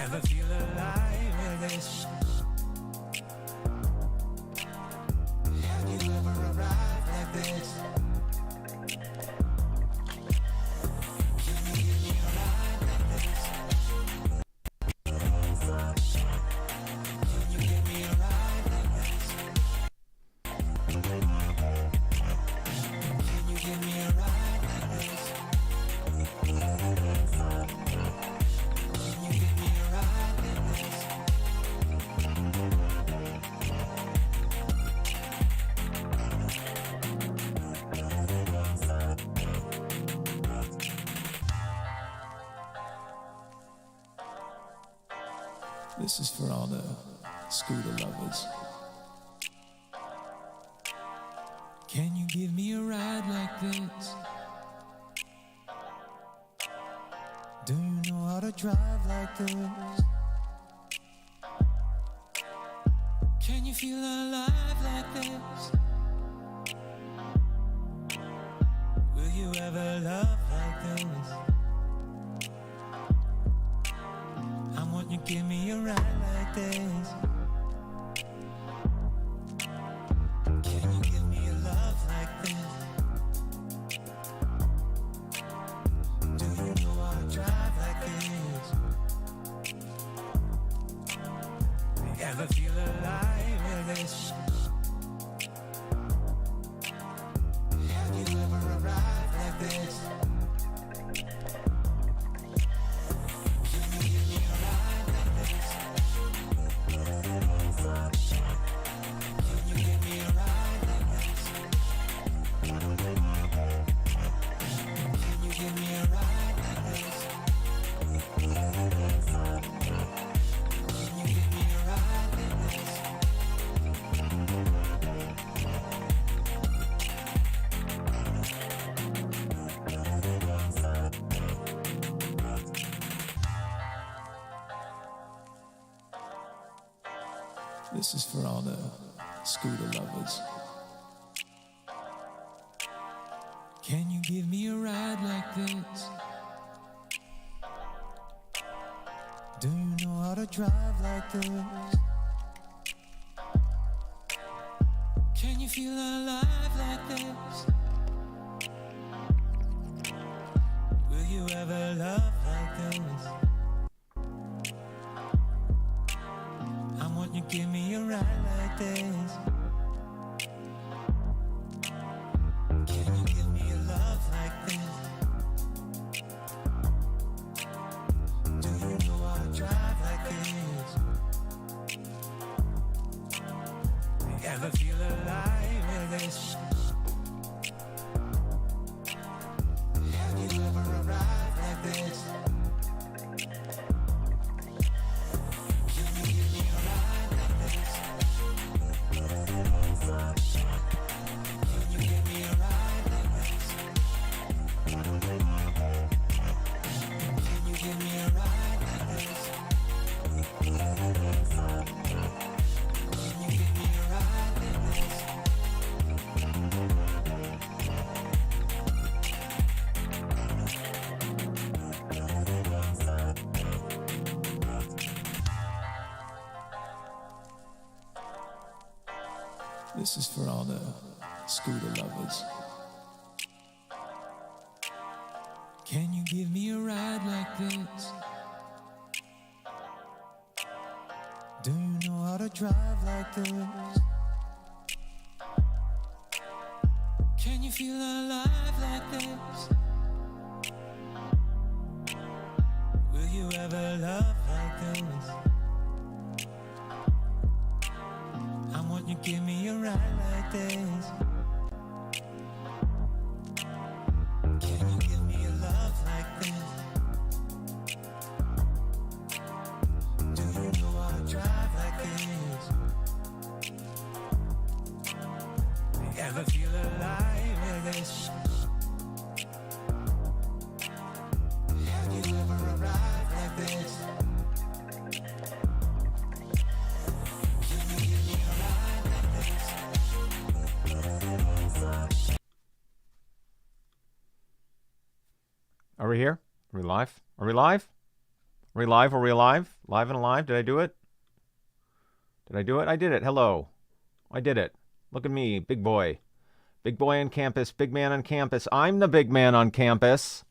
Ever feel alive with this? Have you ever arrived like this? Can you give me a ride like this? Can you give me a ride like this? Can you give me a ride like this? Can you give me a ride like this? This is for all the scooter lovers. Can you give me a ride like this? Do you know how to drive like this? Can you feel alive like this? Will you ever love like this? I want you to give me a ride like this. Can you give me a love like this? Do you know how to drive like this? Ever feel alive with this? Have you ever arrived like this? Can you give me a ride like this? Can you give me a ride like this? Can you give me a ride like this? Can you give me a ride like this? This is for all the scooter lovers. Can you give me a ride like this? Do you know how to drive like this? Can you feel alive like this? Will you ever love like this? I want you to give me a ride like this. Can you give me a love like this? Do you know how to drive like this? Ever feel alive with this? Have you ever arrived like this? Can you give me a ride like this? Can you give me a ride like this? Can you give me a ride like this? Can you give me a ride like this? This is for all the scooter lovers. Can you give me a ride like this? Do you know how to drive like this? Can you feel alive like this? Will you ever love like this? I want you to give me a ride like this. Can you give me a love like this? Do you know how to drive like this? Ever feel alive with this? Have you ever arrived like this? Can you give me a ride like this? Are we here? Are we live? Are we live? Are we live? Are we alive? Live and alive? Did I do it? Did I do it? I did it. Hello. I did it. Look at me, big boy. Big boy on campus, big man on campus. I'm the big man on campus.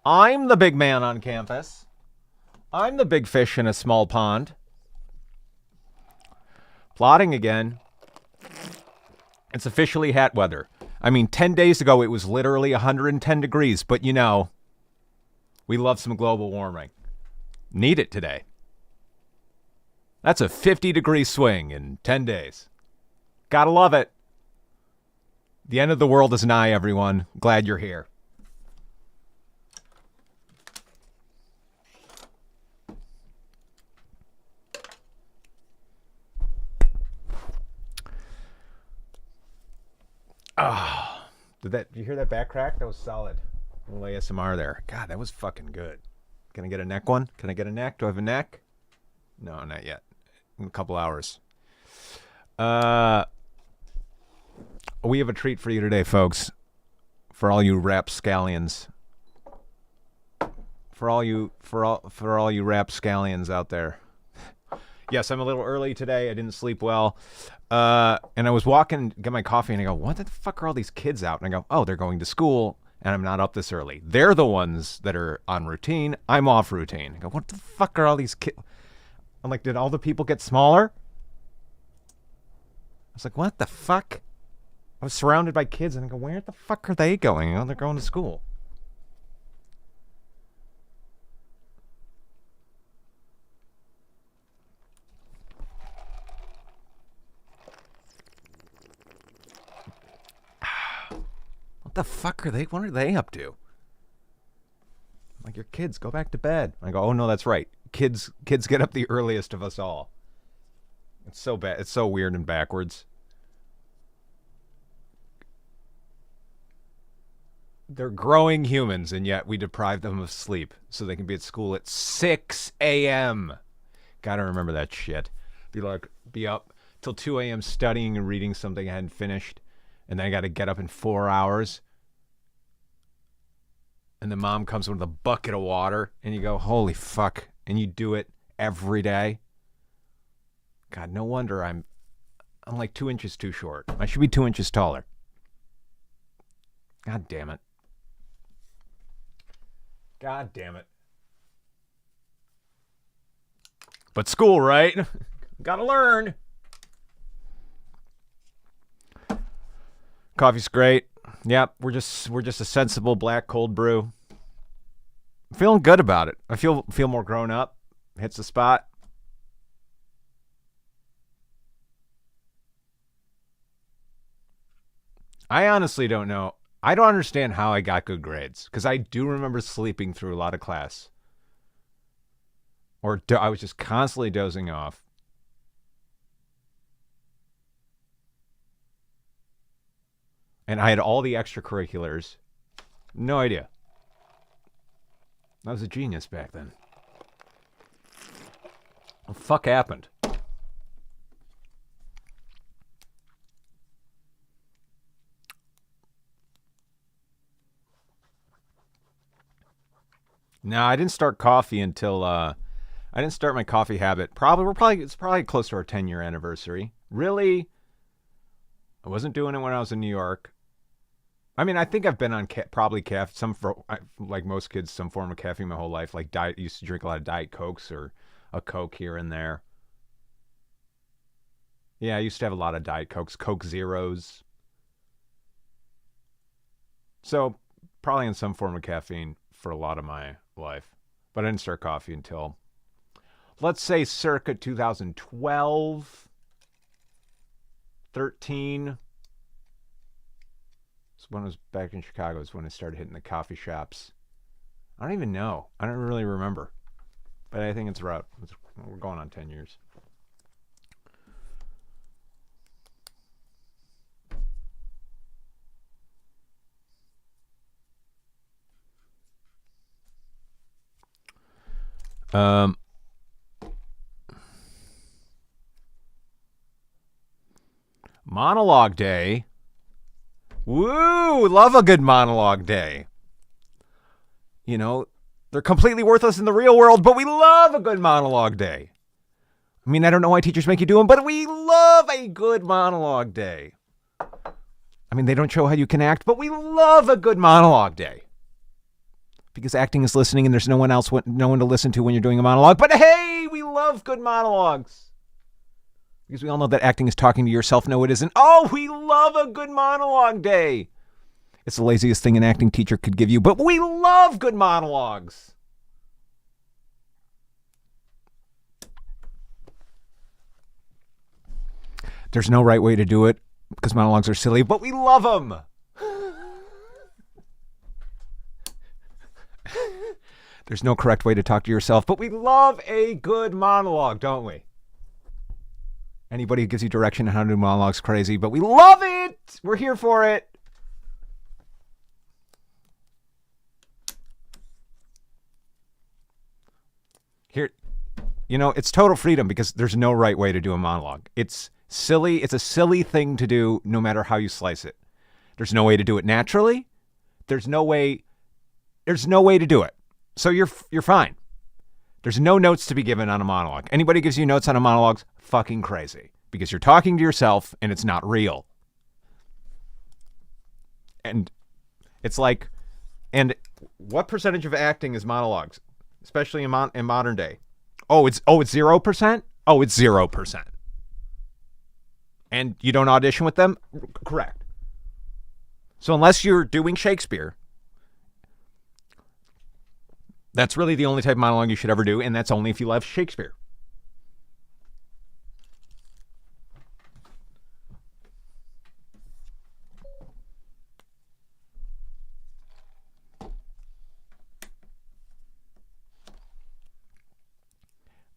I'm the big man on campus. I'm the big fish in a small pond. Plotting again. It's officially hat weather. I mean, 10 days ago it was literally 110 degrees, but you know, we love some global warming. Need it today. That's a 50-degree swing in 10 days. Gotta love it. The end of the world is nigh, everyone. Glad you're here. Ah, did you hear that back crack? That was solid. A little ASMR there. God, that was fucking good. Can I get a neck one? Can I get a neck? Do I have a neck? No, not yet. In a couple hours. We have a treat for you today, folks. For all you rapscallions. For all you rapscallions out there. Yes, I'm a little early today. I didn't sleep well. And I was walking to get my coffee and I go, what the fuck are all these kids out? And I go, oh, they're going to school and I'm not up this early. They're the ones that are on routine. I'm off routine. I go, what the fuck are all these kids? I'm like, did all the people get smaller? I was like, what the fuck? I was surrounded by kids and I go, where the fuck are they going? Oh, they're going to school. What the fuck are they? What are they up to? I'm like, your kids, go back to bed. I go, oh no, that's right. Kids get up the earliest of us all. It's so bad. It's so weird and backwards. They're growing humans, and yet we deprive them of sleep so they can be at school at 6 a.m. Gotta remember that shit. Be up till 2 a.m. studying and reading something I hadn't finished, and then I gotta get up in 4 hours. And the mom comes with a bucket of water, and you go, holy fuck. And you do it every day. God, no wonder I'm like 2 inches too short. I should be 2 inches taller. God damn it. God damn it. But school, right? Gotta learn. Coffee's great. Yep, we're just a sensible black cold brew. I'm feeling good about it. I feel more grown up. Hits the spot. I honestly don't know. I don't understand how I got good grades because I do remember sleeping through a lot of class. Or I was just constantly dozing off. And I had all the extracurriculars. No idea. I was a genius back then. What the fuck happened? No, I didn't start coffee until I didn't start my coffee habit. It's probably close to our 10-year anniversary. Really, I wasn't doing it when I was in New York. I mean, I think I've been on probably like most kids, some form of caffeine my whole life. Like used to drink a lot of Diet Cokes or a Coke here and there. Yeah, I used to have a lot of Diet Cokes, Coke Zeros. So probably in some form of caffeine for a lot of my life. But I didn't start coffee until, let's say, circa 2012, 13. So when I was back in Chicago is when I started hitting the coffee shops. I don't even know. I don't really remember. But I think we're going on 10 years. Monologue day. Woo! Love a good monologue day. You know, They're completely worthless in the real world, but we love a good monologue day. I mean, I don't know why teachers make you do them, but we love a good monologue day. I mean, they don't show how you can act, but we love a good monologue day. Because acting is listening and there's no one to listen to when you're doing a monologue. But hey, we love good monologues. Because we all know that acting is talking to yourself. No, it isn't. Oh, we love a good monologue day. It's the laziest thing an acting teacher could give you, but we love good monologues. There's no right way to do it because monologues are silly, but we love them. There's no correct way to talk to yourself, but we love a good monologue, don't we? Anybody who gives you direction on how to do monologues crazy, but we love it. We're here for it. Here, it's total freedom because there's no right way to do a monologue. It's silly. It's a silly thing to do no matter how you slice it. There's no way to do it naturally. There's no way to do it. So you're fine. There's no notes to be given on a monologue. Anybody gives you notes on a monologue's fucking crazy because you're talking to yourself and it's not real. And it's like, and what percentage of acting is monologues, especially in modern day? Oh, it's 0%? Oh, it's 0%. And you don't audition with them? Correct. So unless you're doing Shakespeare, that's really the only type of monologue you should ever do, and that's only if you love Shakespeare.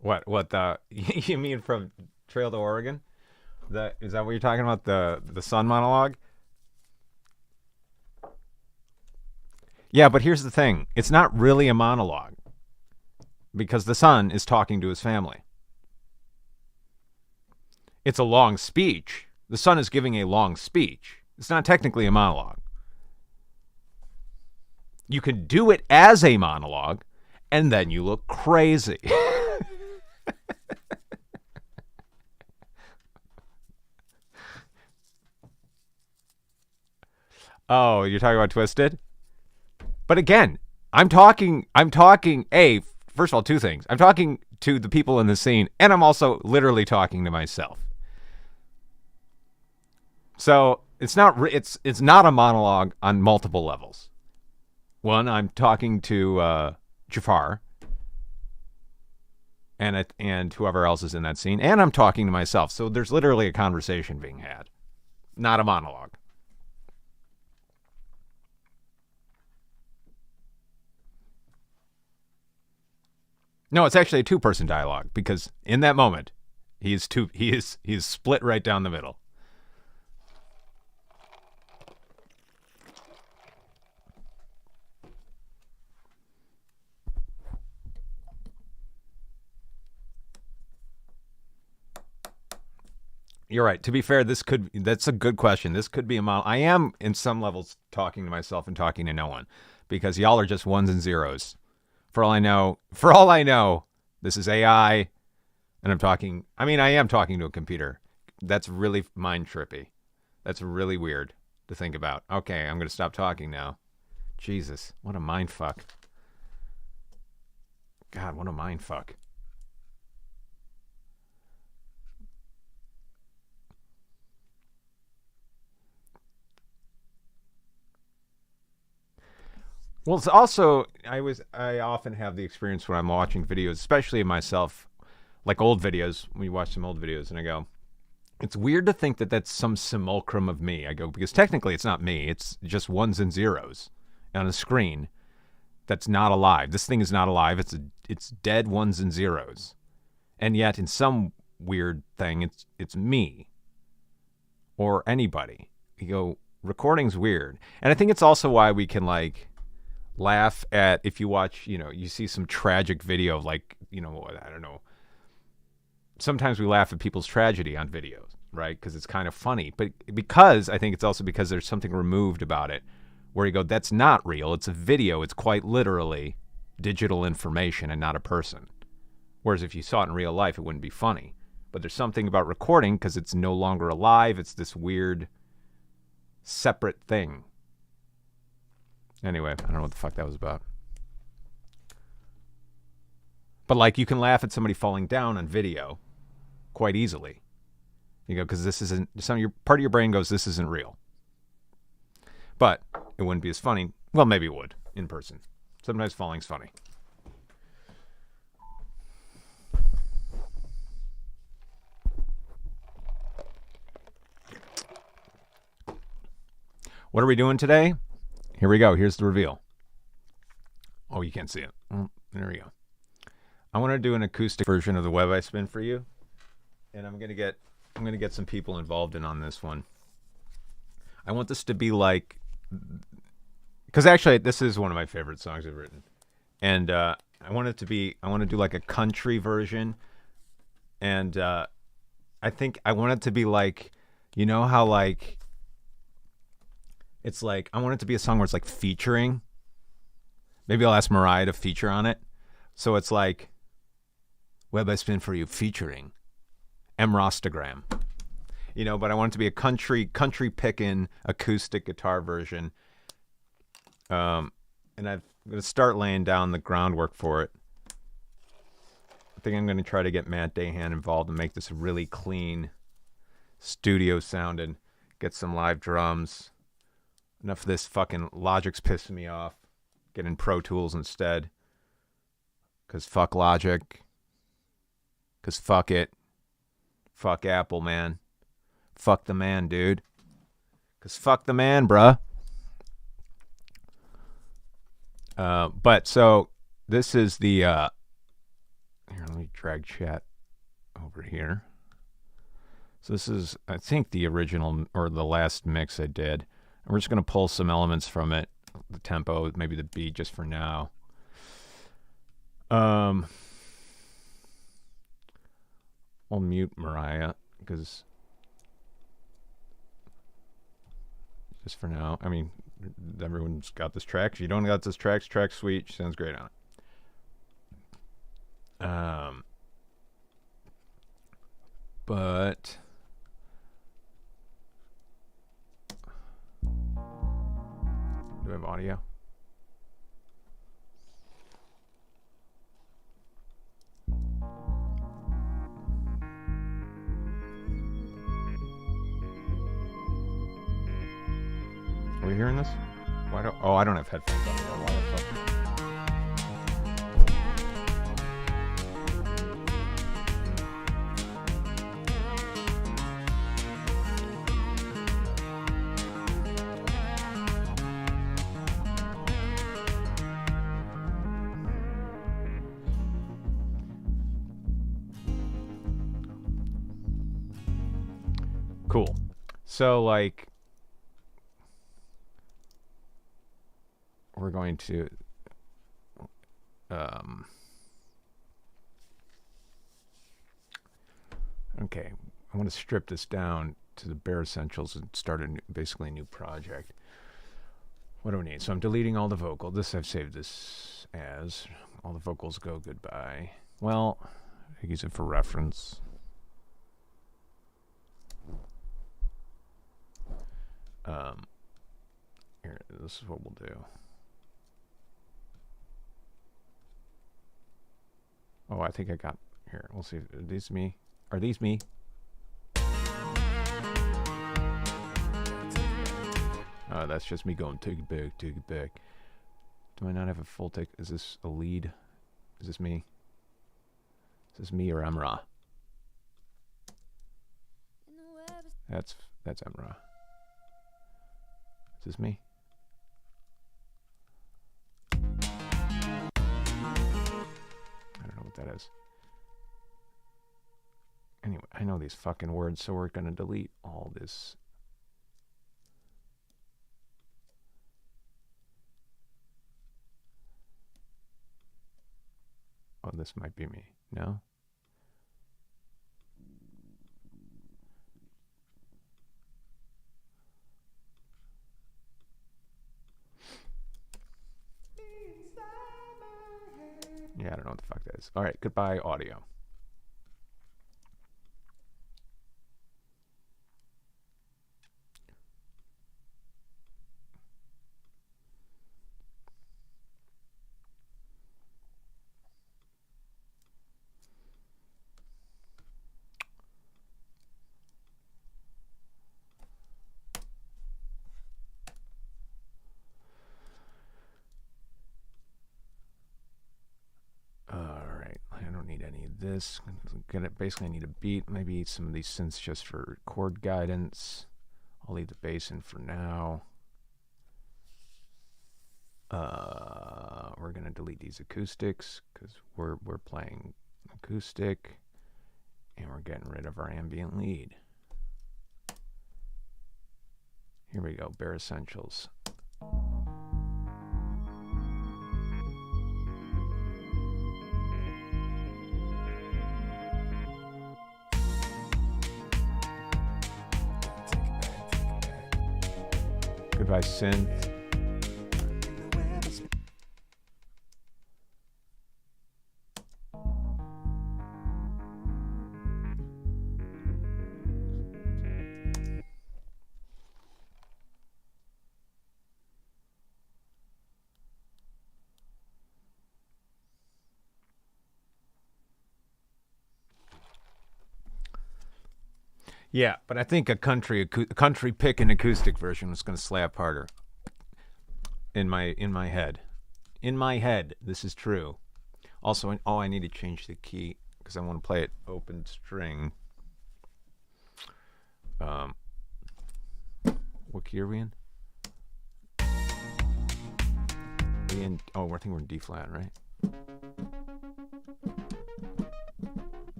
What you mean from Trail to Oregon? Is that what you're talking about? The sun monologue? Yeah, but here's the thing. It's not really a monologue because the son is talking to his family. It's a long speech. The son is giving a long speech. It's not technically a monologue. You can do it as a monologue, and then you look crazy. Oh, you're talking about Twisted? But again, I'm talking, first of all, two things. I'm talking to the people in the scene, and I'm also literally talking to myself. So it's not a monologue on multiple levels. One, I'm talking to Jafar and whoever else is in that scene, and I'm talking to myself. So there's literally a conversation being had, not a monologue. No, it's actually a two-person dialogue because in that moment, he is split right down the middle. You're right. To be fair, that's a good question. This could be a monologue. I am in some levels talking to myself and talking to no one because y'all are just ones and zeros. For all I know, this is AI, and I am talking to a computer. That's really mind trippy. That's really weird to think about. Okay, I'm going to stop talking now. Jesus, what a mind fuck. God, what a mind fuck. Well, it's also, I often have the experience when I'm watching videos, especially of myself, like old videos, when you watch some old videos, and I go, it's weird to think that that's some simulacrum of me. I go, because technically it's not me. It's just ones and zeros on a screen that's not alive. This thing is not alive. It's dead ones and zeros. And yet, in some weird thing, it's me or anybody. You go, recording's weird. And I think it's also why we can, like, laugh at, if you watch, you see some tragic video, like, I don't know. Sometimes we laugh at people's tragedy on videos, right? Because it's kind of funny. But I think it's also because there's something removed about it where you go, that's not real. It's a video. It's quite literally digital information and not a person. Whereas if you saw it in real life, it wouldn't be funny. But there's something about recording because it's no longer alive. It's this weird, separate thing. Anyway, I don't know what the fuck that was about. But like, you can laugh at somebody falling down on video quite easily. You go, because this isn't, part of your brain goes, this isn't real. But it wouldn't be as funny. Well, maybe it would in person. Sometimes falling's funny. What are we doing today? Here we go. Here's the reveal. Oh, you can't see it. Oh, there we go. I want to do an acoustic version of the web I spin for you, and I'm gonna get some people involved in on this one. I want this to be like, because actually this is one of my favorite songs I've written, and I want to do like a country version, and I think I want it to be like, you know how like, it's like, I want it to be a song where it's like featuring. Maybe I'll ask Mariah to feature on it. So it's like, Web I Spin for You featuring M. Rostagram. You know, but I want it to be a country pickin' acoustic guitar version. And I'm going to start laying down the groundwork for it. I think I'm going to try to get Matt Dahan involved and make this really clean studio sounding. Get some live drums. Enough of this fucking Logic's pissing me off. Get in Pro Tools instead. Because fuck Logic. Because fuck it. Fuck Apple, man. Fuck the man, dude. Because fuck the man, bruh. But so this is the here, let me drag chat over here. So this is, I think, the original or the last mix I did. And we're just going to pull some elements from it, the tempo, maybe the beat just for now. I'll mute Mariah because just for now. I mean, everyone's got this track. If you don't got this track's sweet. She sounds great on it. But do I have audio? Are we hearing this? I don't have headphones on. Why the fuck? Cool. So, like, we're going to okay, I want to strip this down to the bare essentials and start basically a new project. What do we need? So I'm deleting all the vocal. I've saved this as all the vocals go goodbye. Well, I use it for reference. Here, this is what we'll do. Oh, I think I got here. We'll see. Are these me? Are these me? Oh, that's just me going, take it back, take it back. Do I not have a full take? Is this a lead? Is this me? Is this me or Emra? That's Emra. Is this me? I don't know what that is. Anyway, I know these fucking words, so we're gonna delete all this. Oh, this might be me. No? is. All right, goodbye, audio. I don't need any of this. Basically, I need a beat. Maybe some of these synths just for chord guidance. I'll leave the bass in for now. We're gonna delete these acoustics because we're playing acoustic, and we're getting rid of our ambient lead. Here we go. Bare Essentials. Goodbye, synth. Yeah, but I think a country pick and acoustic version was going to slap harder. In my head, this is true. Also, I need to change the key because I want to play it open string. What key are we in? I think we're in D flat, right?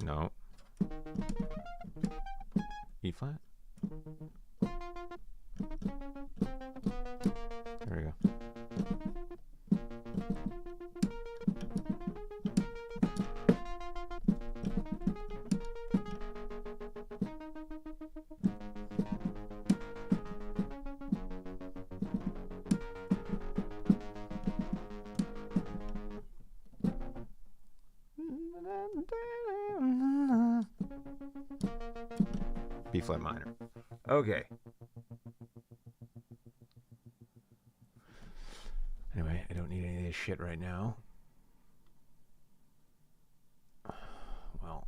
No. E flat? There we go. B flat minor. Okay. Anyway, I don't need any of this shit right now. Well.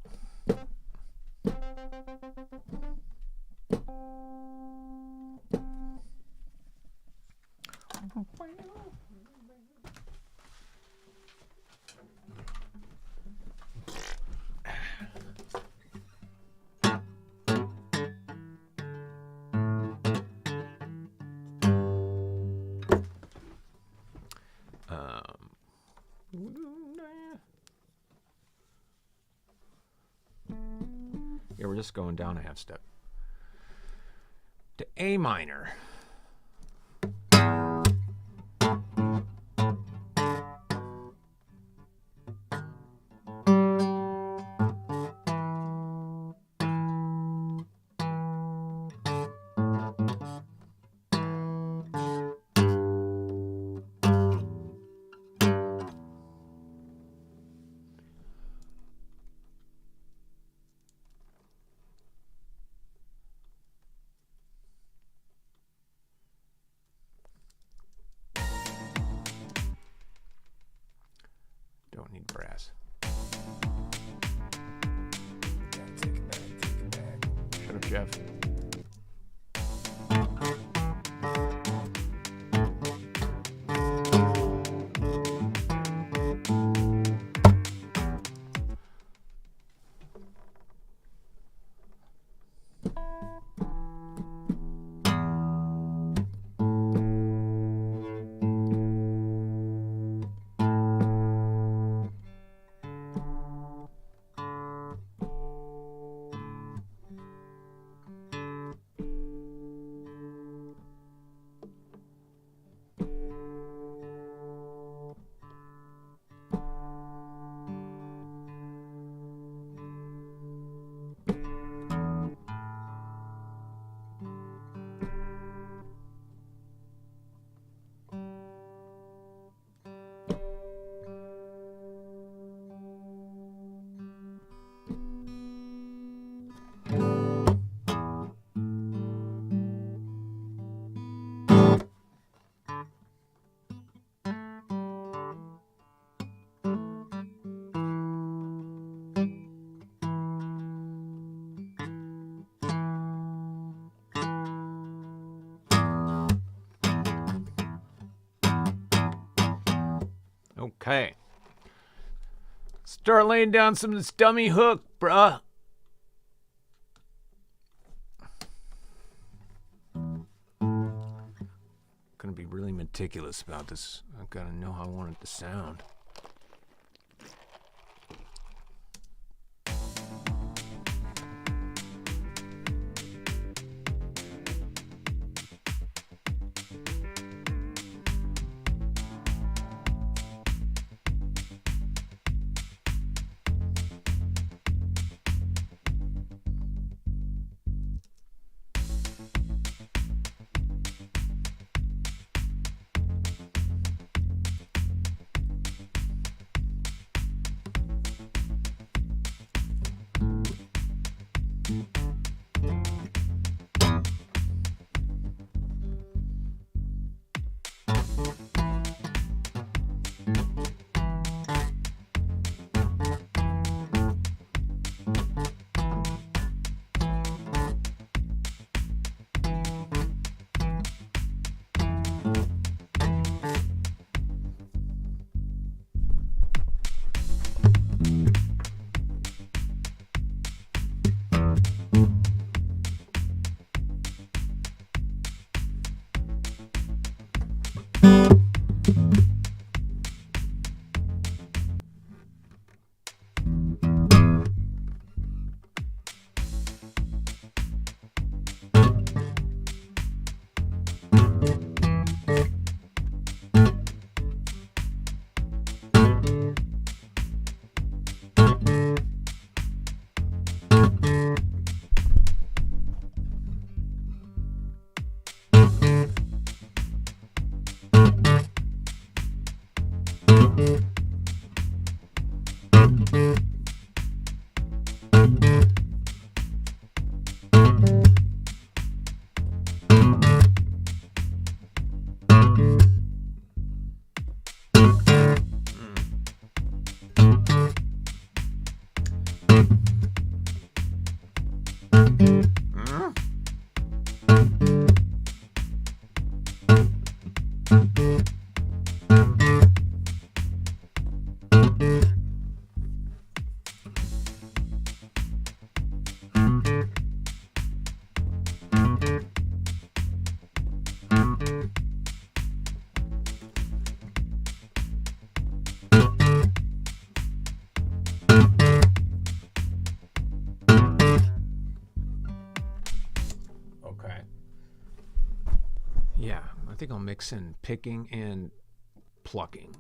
Yeah, we're just going down a half step to A minor. Don't need brass. Shut up, Jeff. Okay. Start laying down some of this dummy hook, bruh. Gonna be really meticulous about this. I've got to know how I want it to sound. Yeah, I think I'll mix in picking and plucking.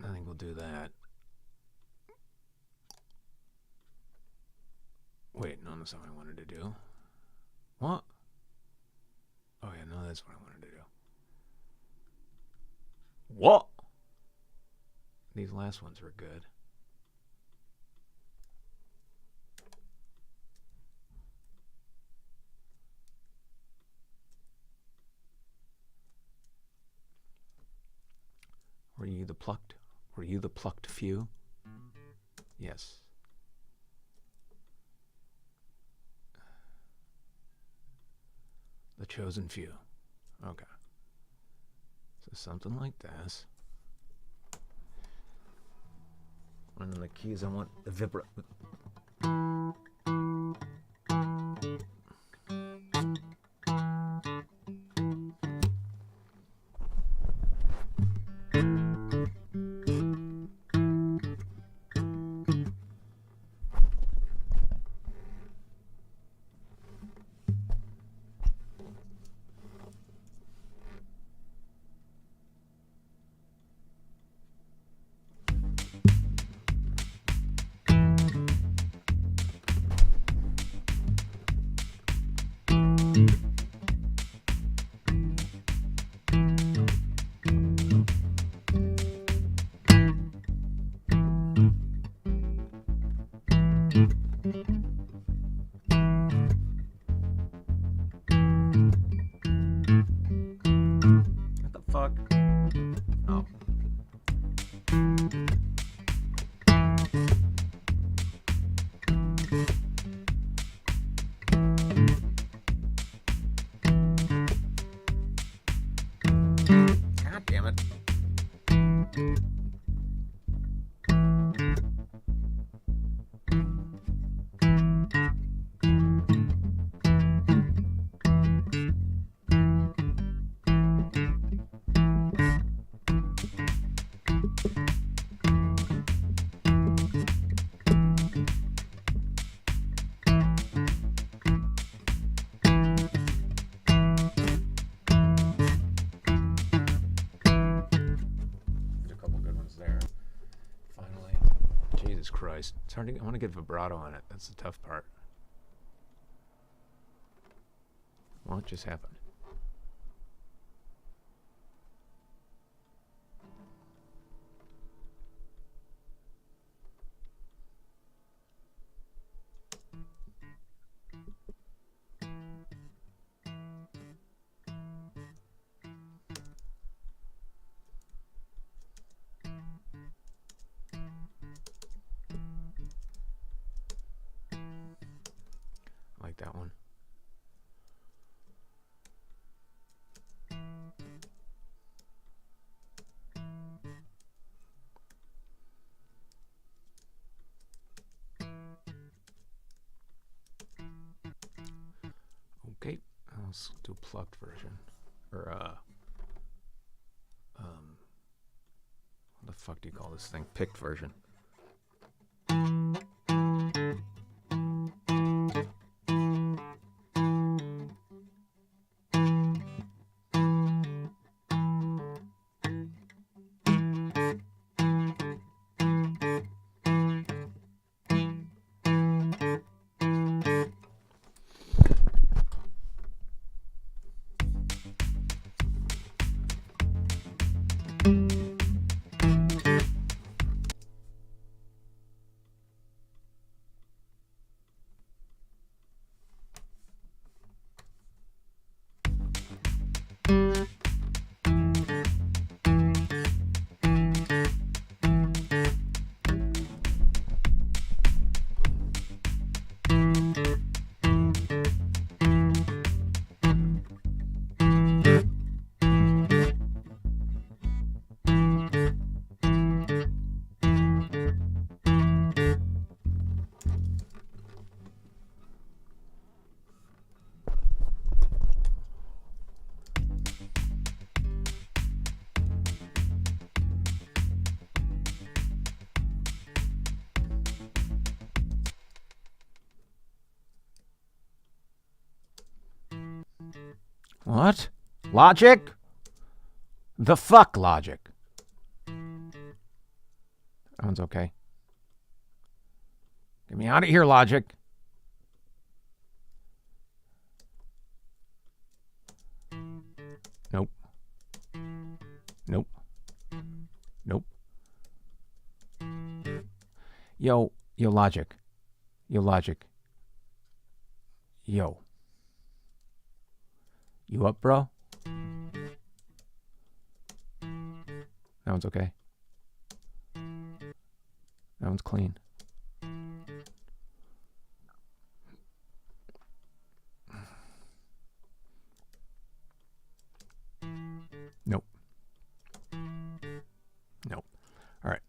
I think we'll do that. Wait, no, that's not what I wanted to do. What? Oh, yeah, no, that's what I wanted to do. What? These last ones were good. Were you the plucked? Were you the plucked few? Yes. The chosen few. Okay. So something like this. And then the keys, I want the vibra. What the fuck? Oh. Jesus Christ. It's hard to, I want to get vibrato on it. That's the tough part. What just happened? I like that one. Okay, let's do a plucked version. Or, what the fuck do you call this thing? Picked version. What? Logic? The fuck Logic? That one's okay. Get me out of here, Logic. Nope. Nope. Nope. Yo, Logic. Yo, Logic. Yo. You up, bro? That one's okay. That one's clean. Nope. Nope. All right.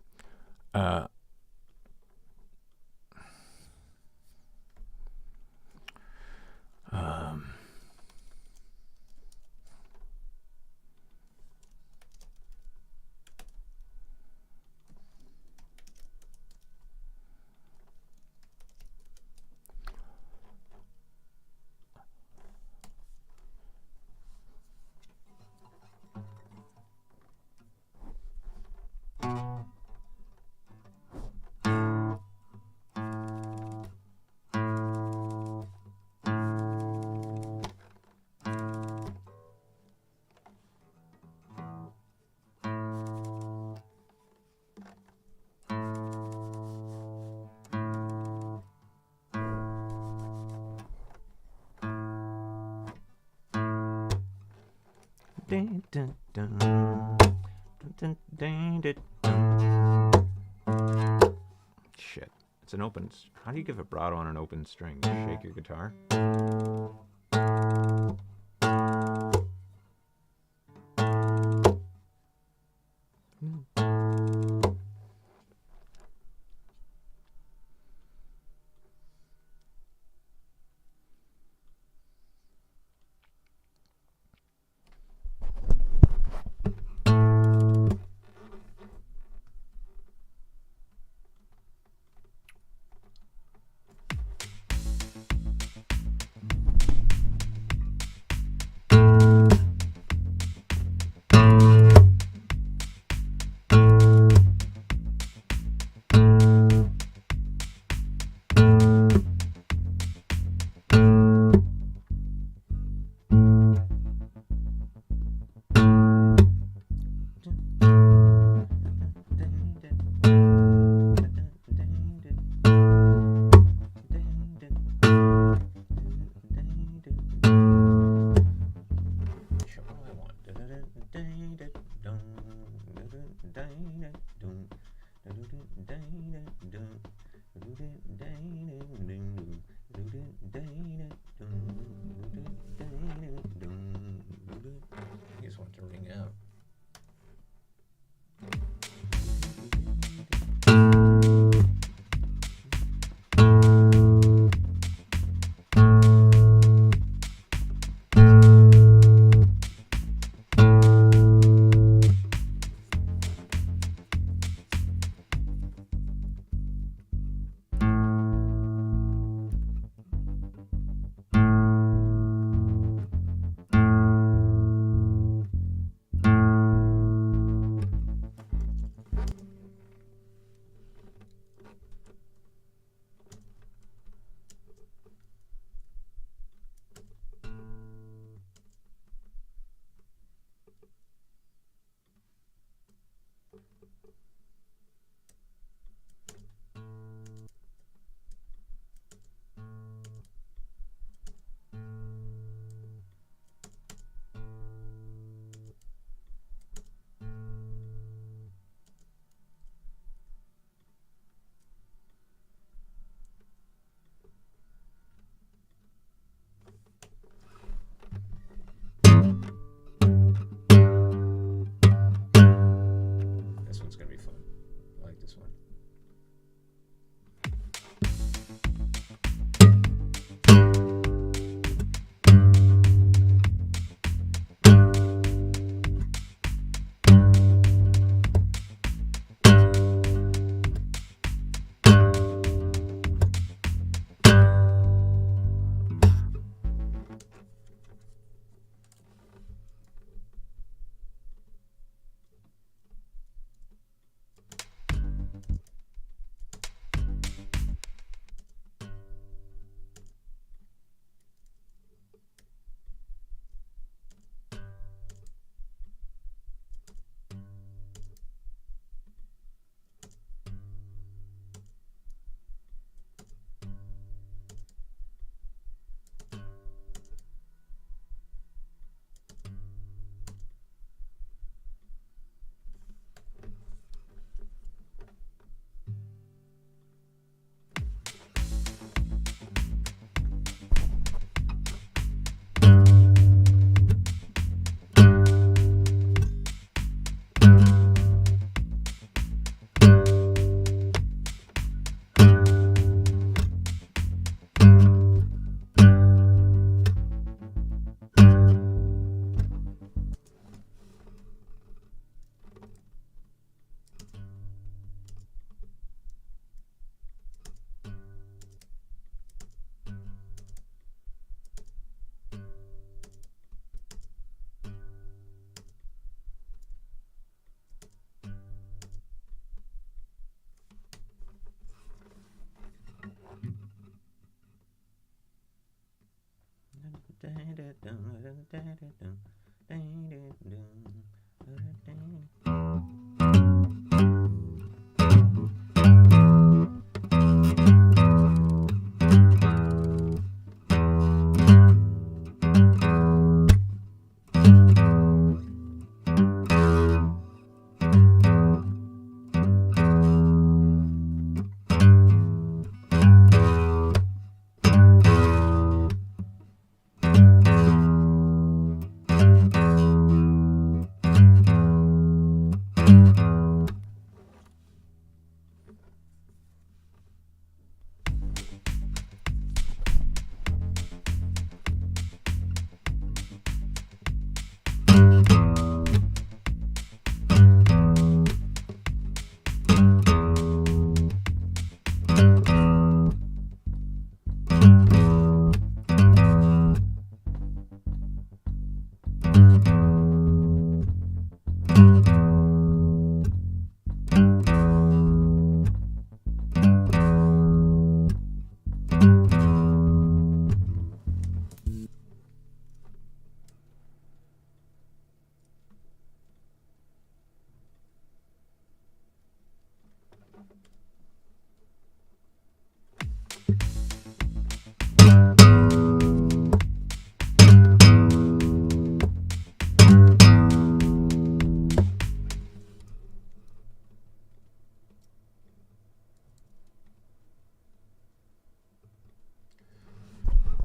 Dun, dun, dun. Dun, dun, dun, dun. Shit. It's an open. How do you give vibrato on an open string? You shake your guitar?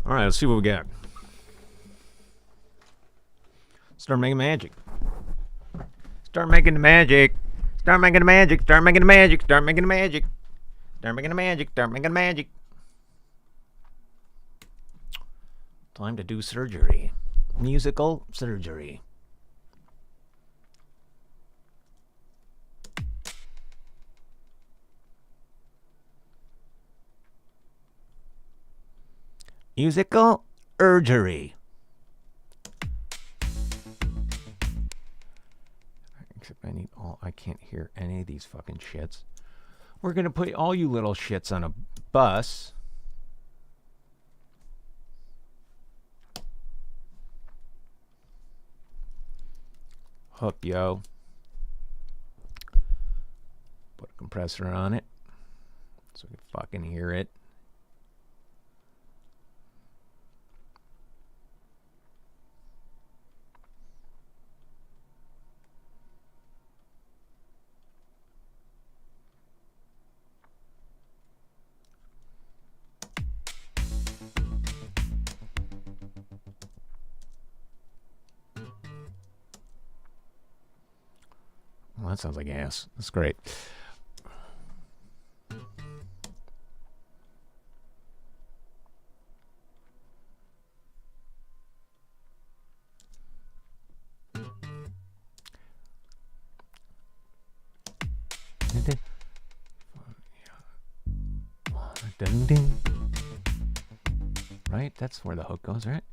All right, let's see what we got. Start making magic. Start making the magic. Start making the magic. Start making the magic. Start making the magic. Start making the magic. Start making the magic. Time to do surgery. Musical surgery. Musical urgery. Except I can't hear any of these fucking shits. We're gonna put all you little shits on a bus. Hook, yo. Put a compressor on it so we can fucking hear it. Well, that sounds like ass. That's great. Right? That's where the hook goes, right?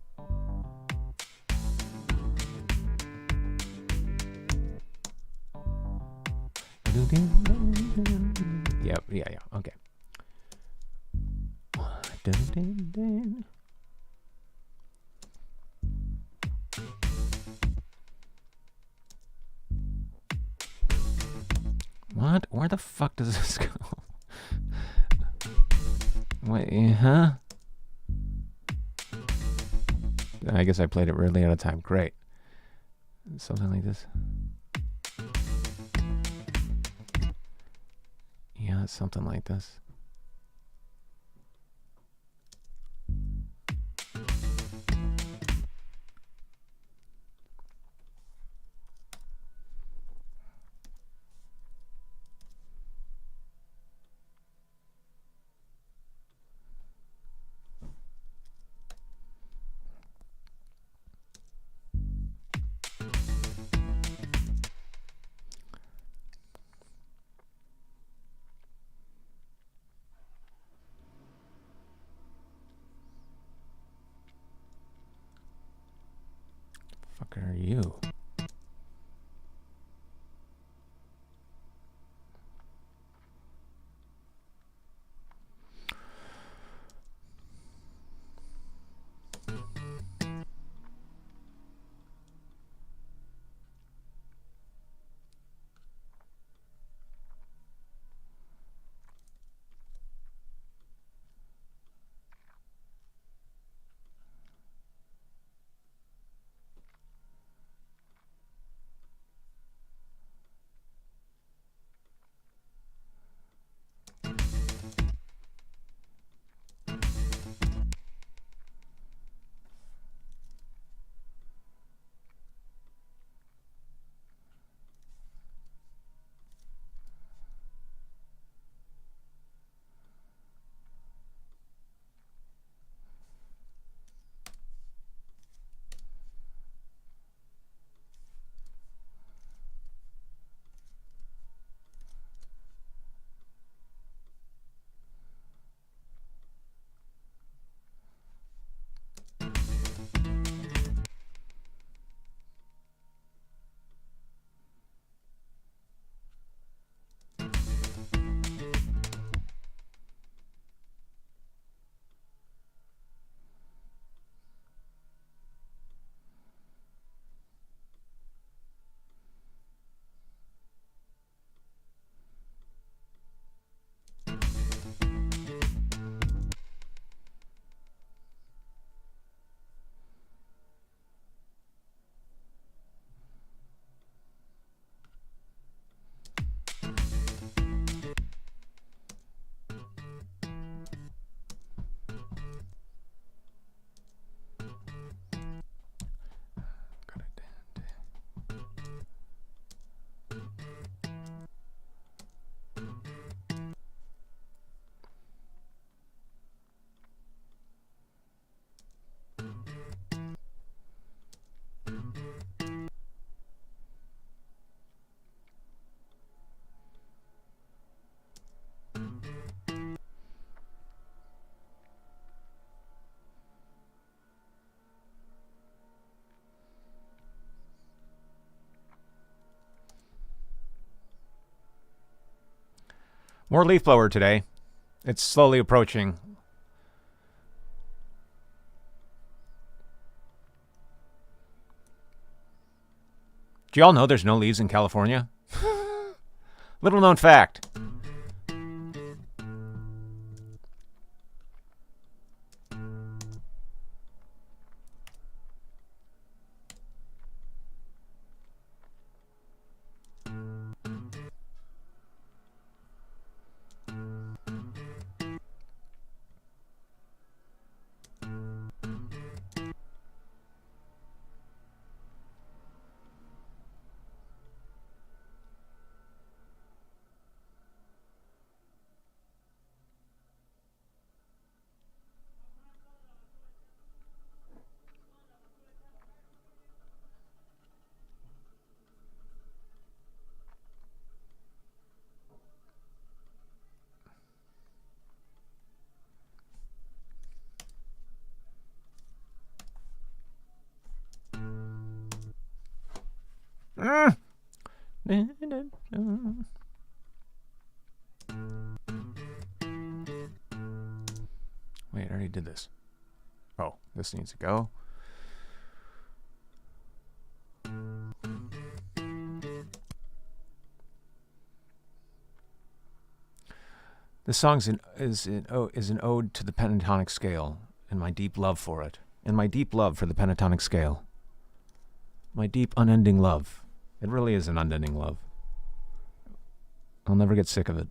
Yep, yeah, okay. What? Where the fuck does this go? Wait, huh? I guess I played it really out of time. Great. Something like this. Yeah, something like this. Fuck are you? More leaf blower today. It's slowly approaching. Do y'all know there's no leaves in California? Little known fact. Wait, I already did this. Oh, this needs to go. This song is an ode to the pentatonic scale and my deep love for it, and my deep love for the pentatonic scale. My deep, unending love. It really is an unending love. I'll never get sick of it.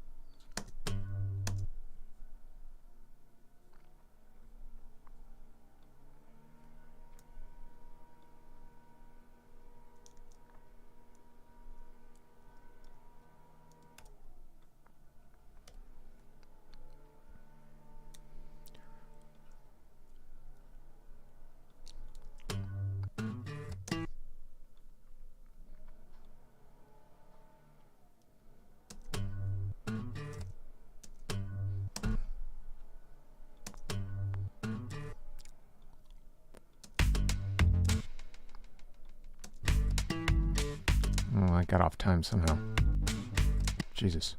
Oh, I got off time somehow. Jesus.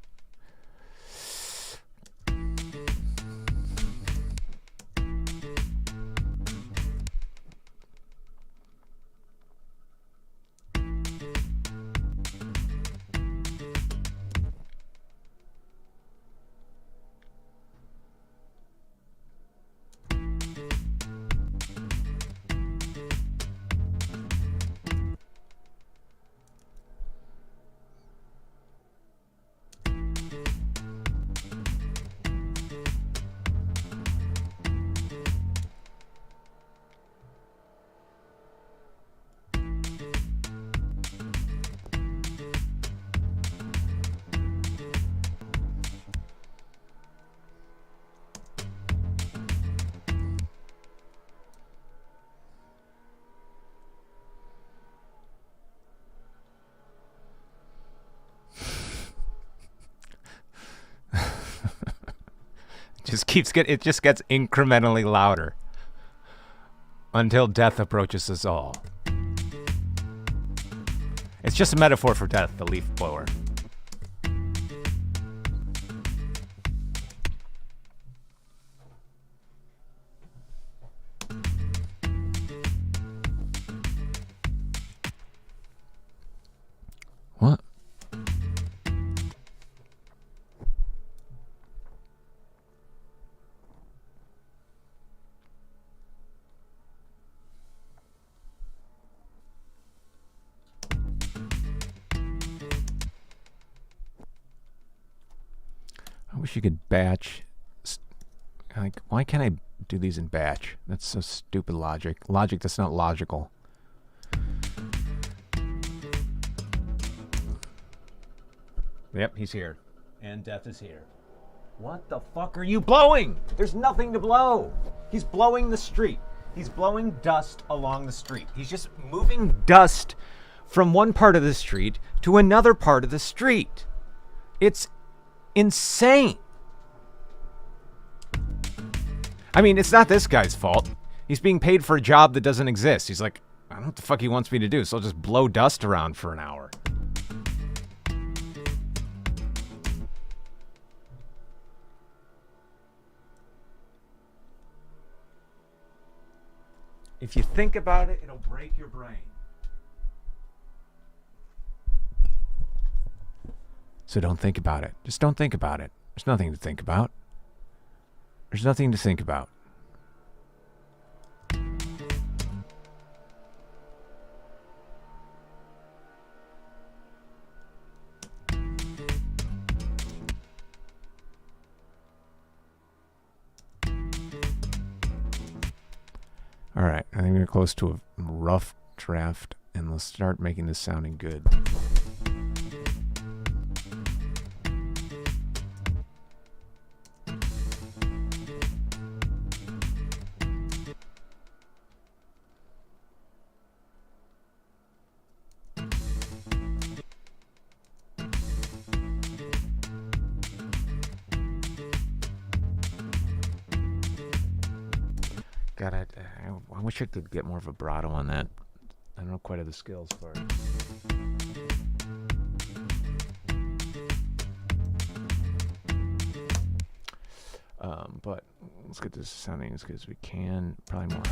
It just gets incrementally louder until death approaches us all. It's just a metaphor for death, the leaf blower. What? I wish you could batch. Like, why can't I do these in batch? That's so stupid logic. Logic that's not logical. Yep, he's here. And death is here. What the fuck are you blowing? There's nothing to blow. He's blowing the street. He's blowing dust along the street. He's just moving dust from one part of the street to another part of the street. It's insane. I mean, it's not this guy's fault. He's being paid for a job that doesn't exist. He's like, I don't know what the fuck he wants me to do, so I'll just blow dust around for an hour. If you think about it, it'll break your brain. So don't think about it. Just don't think about it. There's nothing to think about. There's nothing to think about. All right, I think we're close to a rough draft, and let's start making this sounding good. God, I wish I could get more vibrato on that. I don't quite have the skills for it. But let's get this sounding as good as we can. Probably more.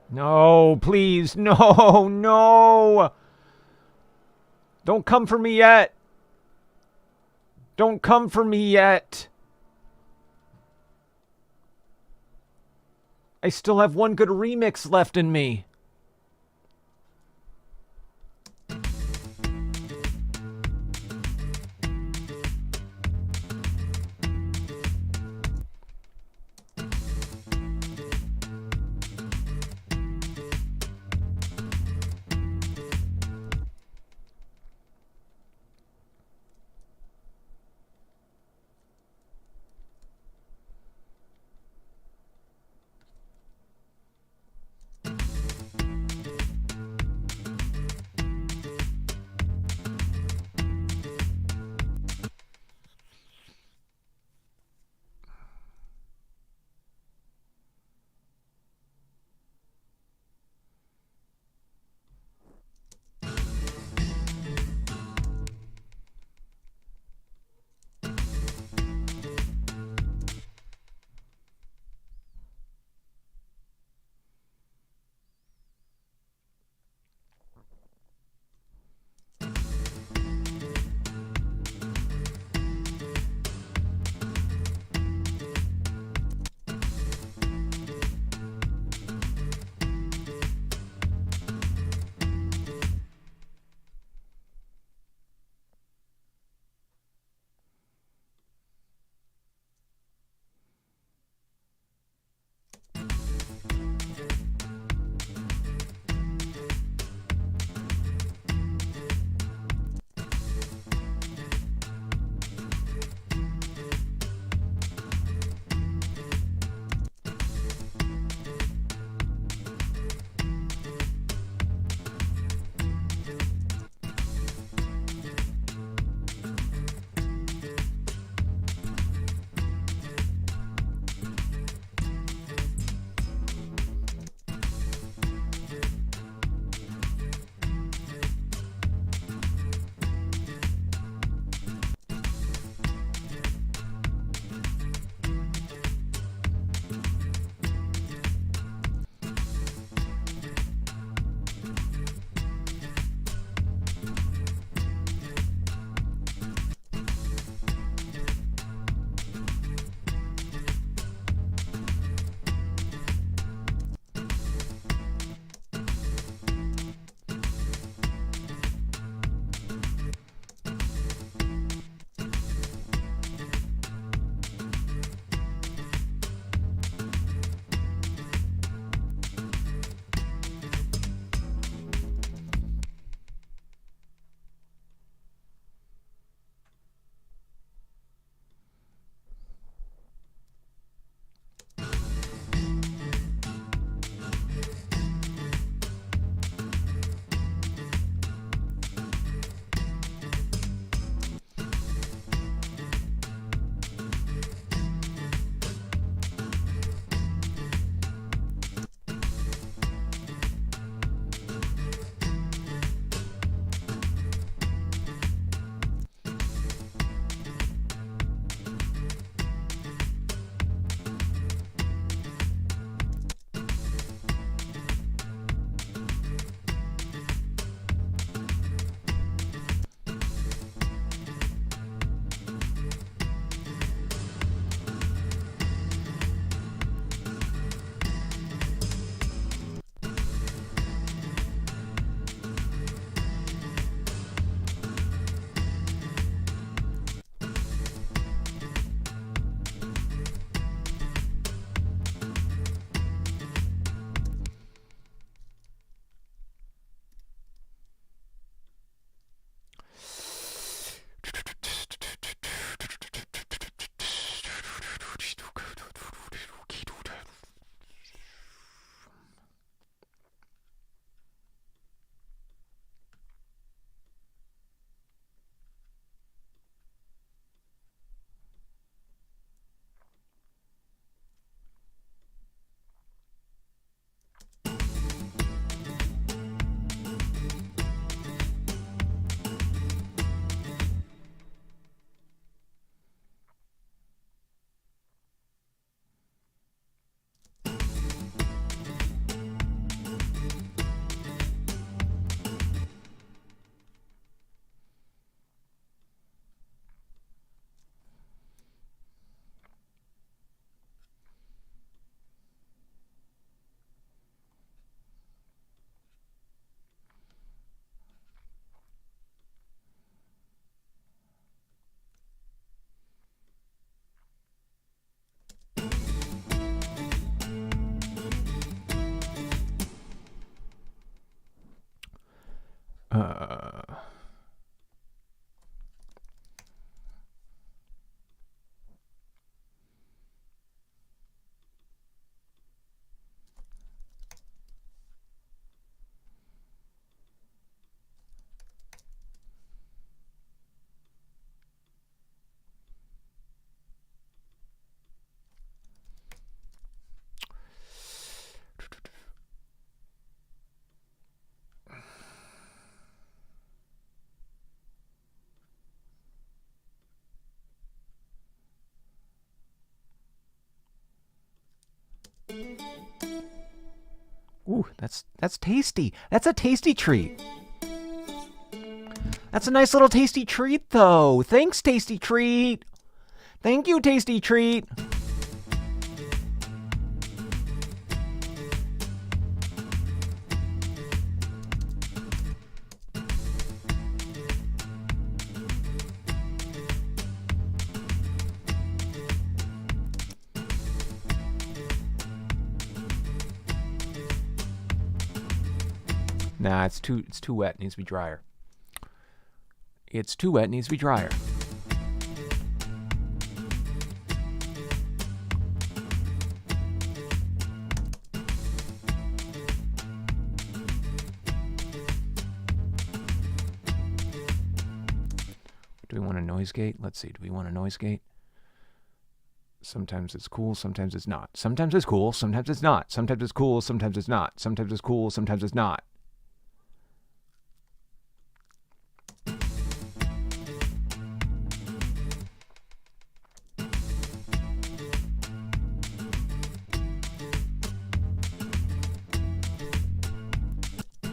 No, please. No, no. Don't come for me yet. Don't come for me yet. I still have one good remix left in me. Ooh, that's tasty. That's a tasty treat. That's a nice little tasty treat, though. Thanks, tasty treat. Thank you, tasty treat. Nah, it's too wet. It needs to be drier. It's too wet. It needs to be drier. Do we want a noise gate? Let's see. Do we want a noise gate? Sometimes it's cool, sometimes it's not. Sometimes it's cool, sometimes it's not. Sometimes it's cool, sometimes it's not. Sometimes it's cool, sometimes it's not.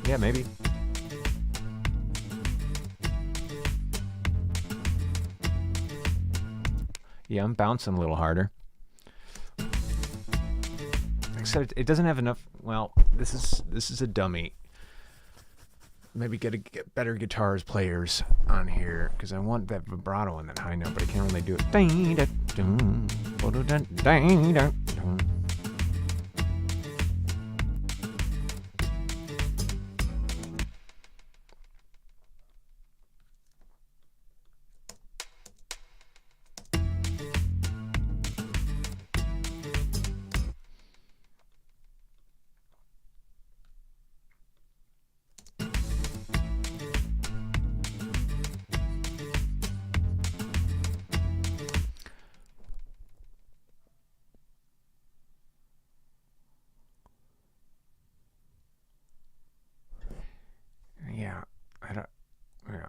Yeah, maybe. Yeah, I'm bouncing a little harder. Except it doesn't have enough. Well, this is a dummy. Maybe get better guitars players on here because I want that vibrato on that high note, but I can't really do it.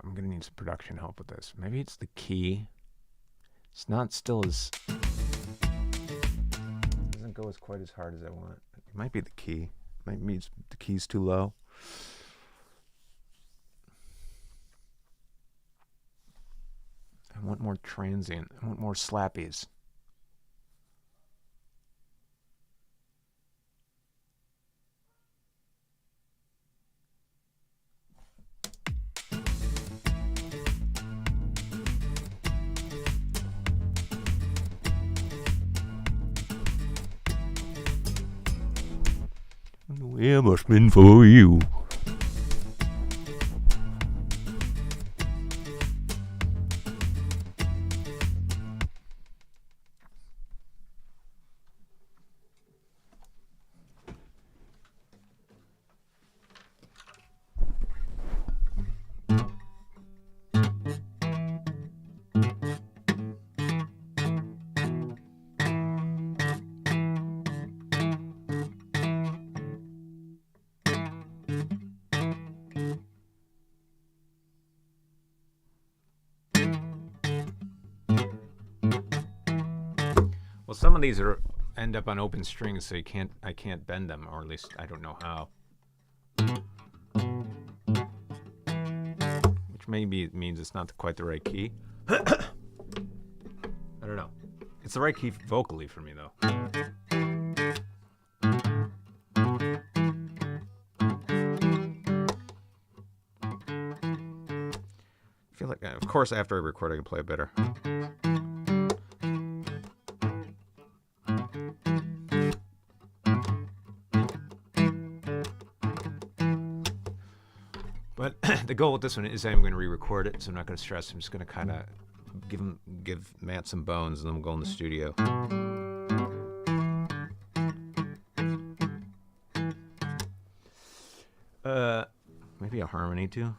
I'm gonna need some production help with this. Maybe it's the key. It's not still as... doesn't go as quite as hard as I want. It might be the key. Might mean the key's too low. I want more transient. I want more slappies. It must have been for you. Well, some of these end up on open strings, so I can't bend them, or at least I don't know how. Which maybe means it's not quite the right key. I don't know. It's the right key vocally for me, though. I feel like, of course, after I record, I can play it better. But the goal with this one is I'm going to re-record it, so I'm not going to stress. I'm just going to kind of give Matt some bones, and then we'll go in the studio. Maybe a harmony too.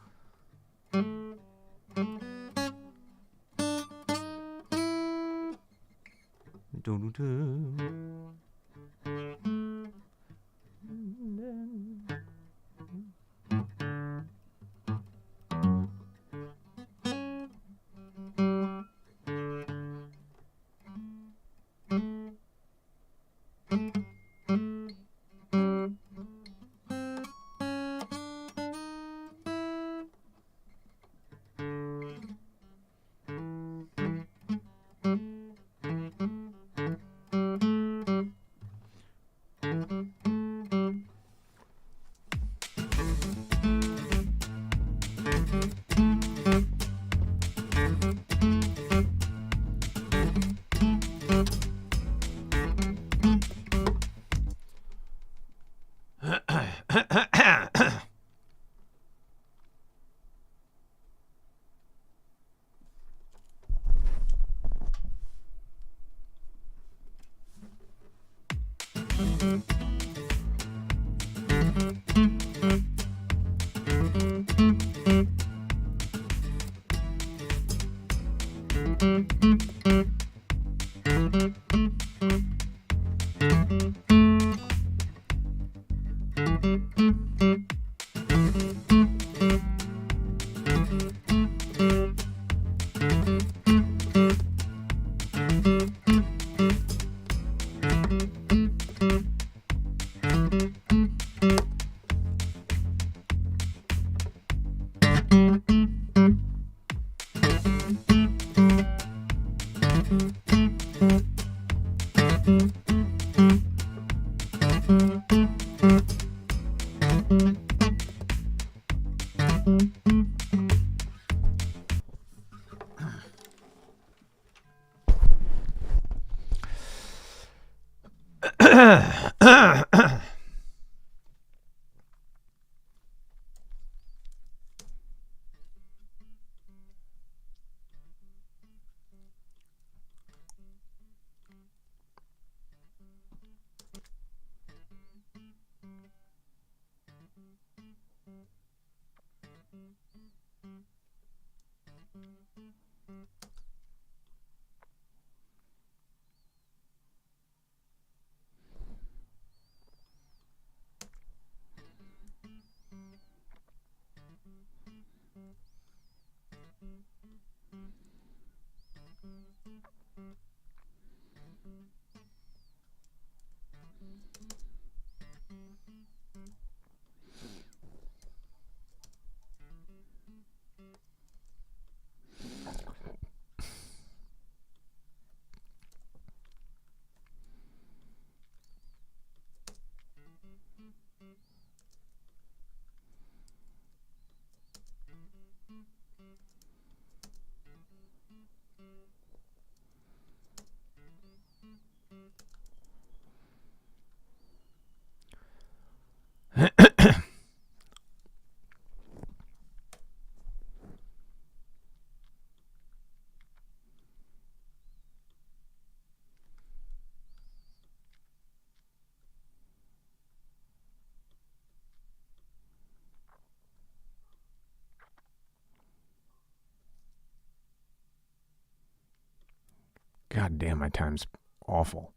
God damn, my time's awful.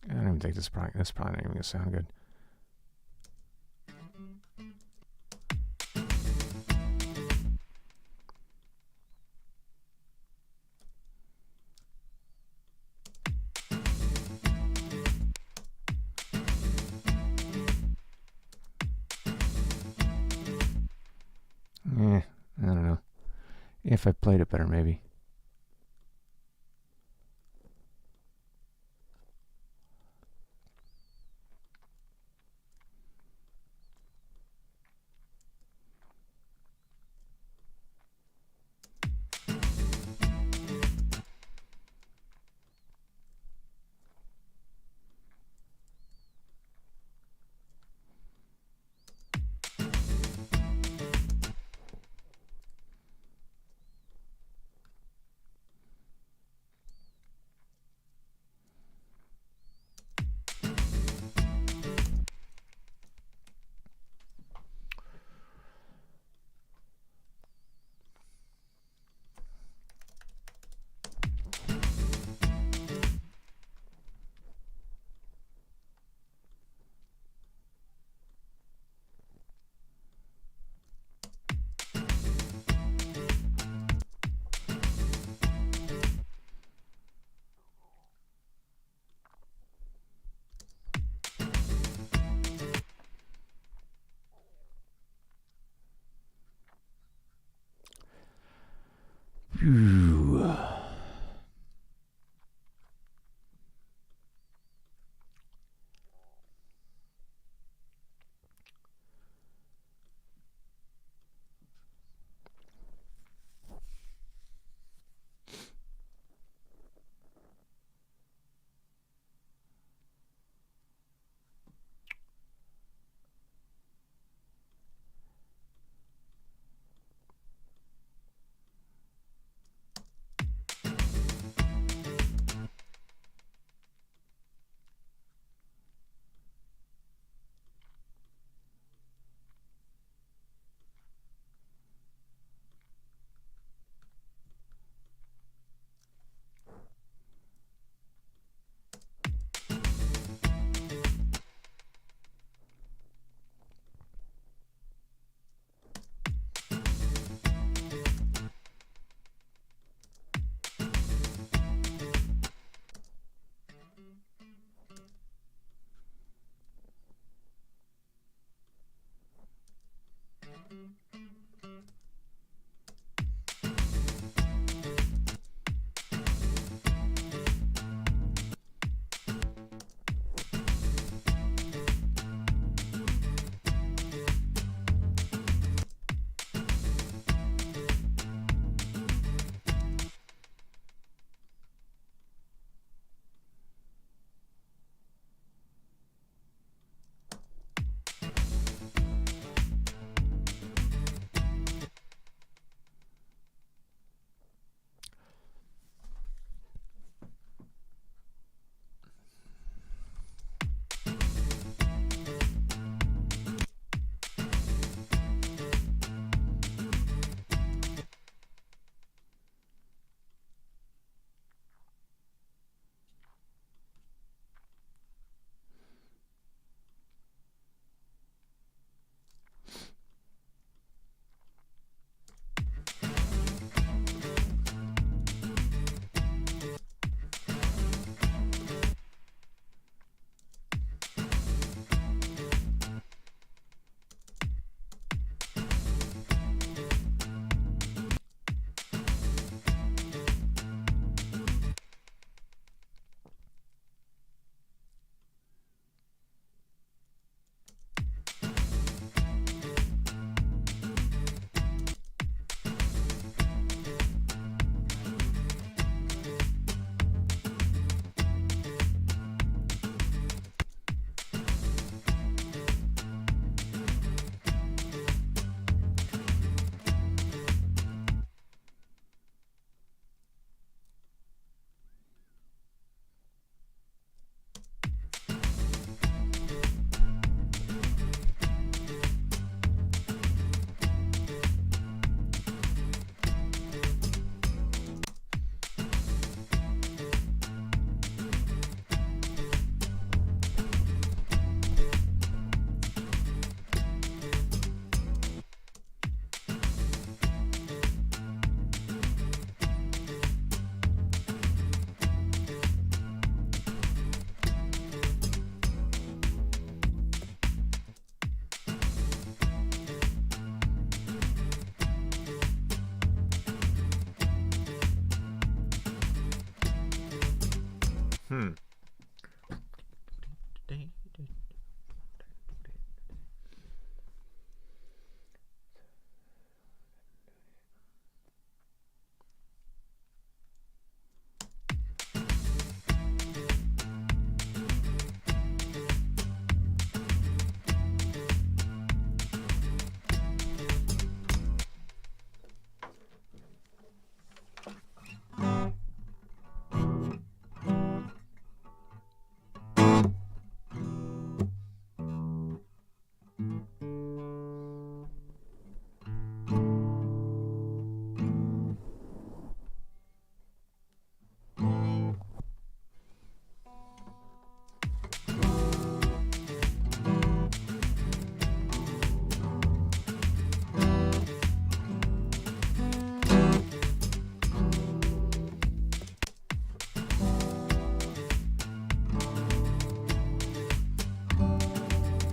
I don't even think this probably not even gonna sound good. I don't know. If I played it better, maybe.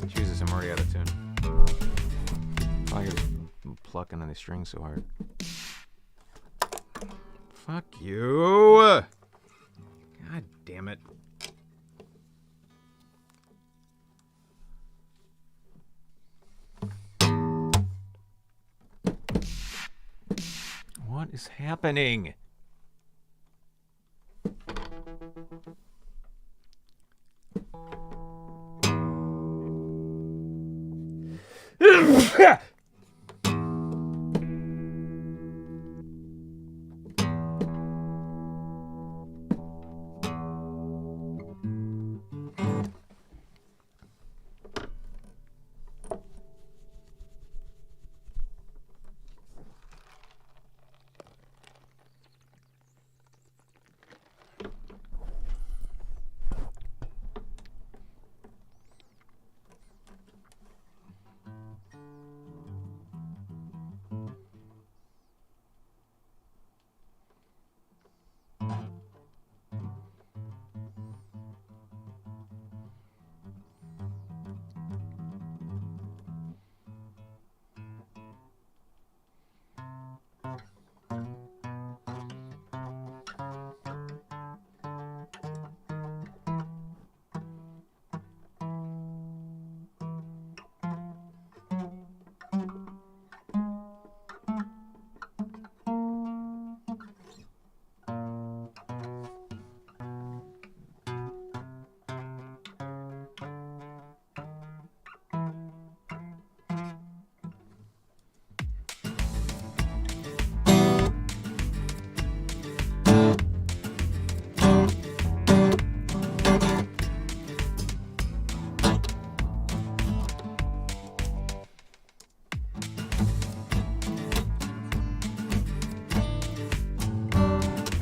Jesus, I'm already out of tune. I was plucking on the string so hard. Fuck you! God damn it. What is happening?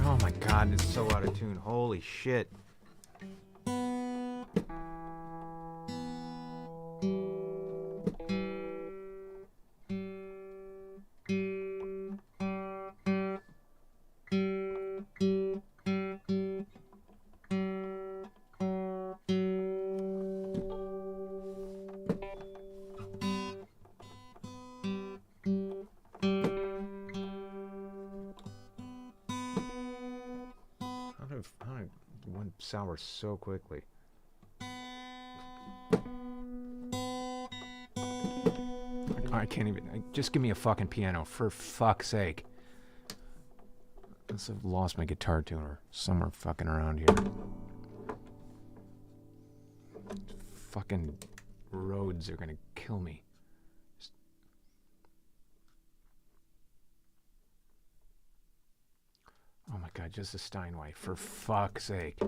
Oh my god, it's so out of tune. Holy shit. How did it went sour so quickly? I can't even. Just give me a fucking piano, for fuck's sake. I've lost my guitar tuner somewhere fucking around here. Fucking roads are gonna kill me. Oh my god, just a Steinway, for fuck's sake.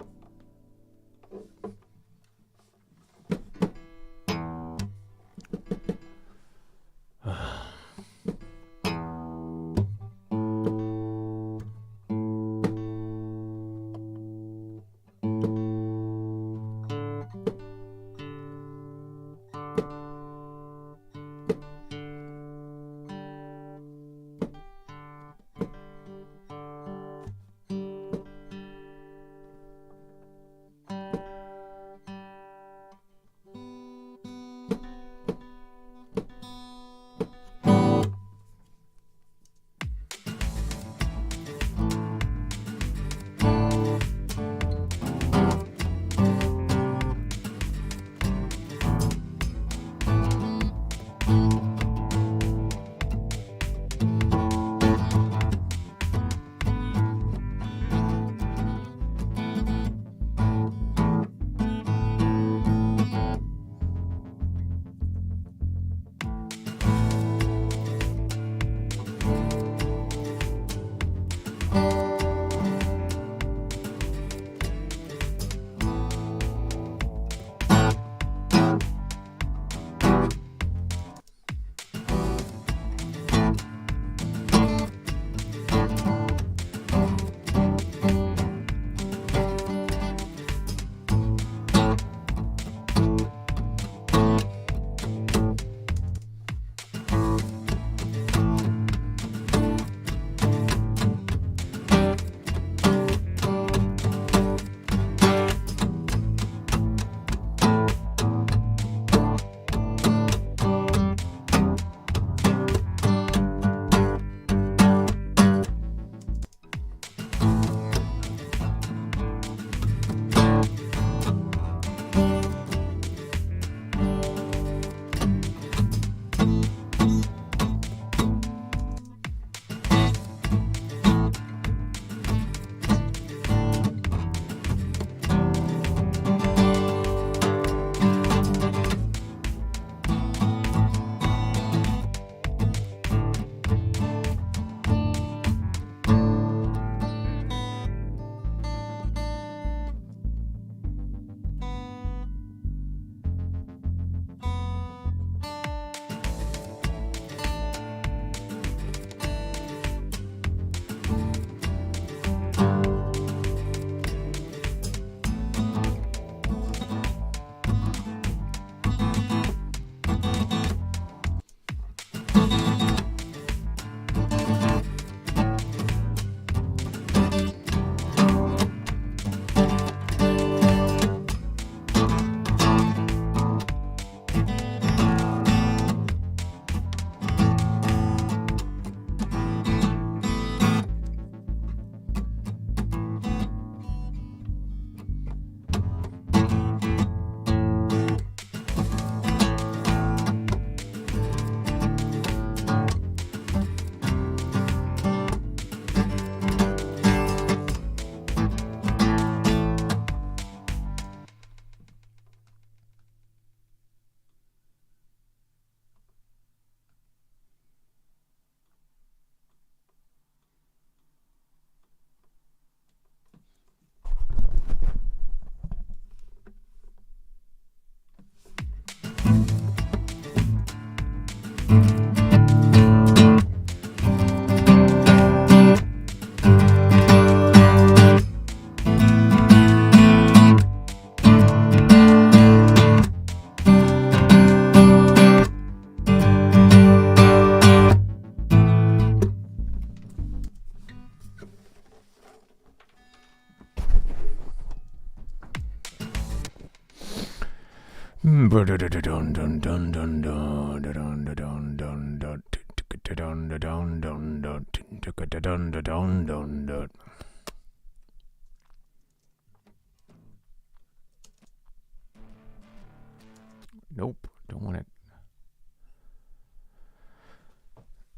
Nope, don't want it.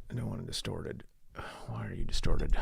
I don't want it distorted. Why are you distorted?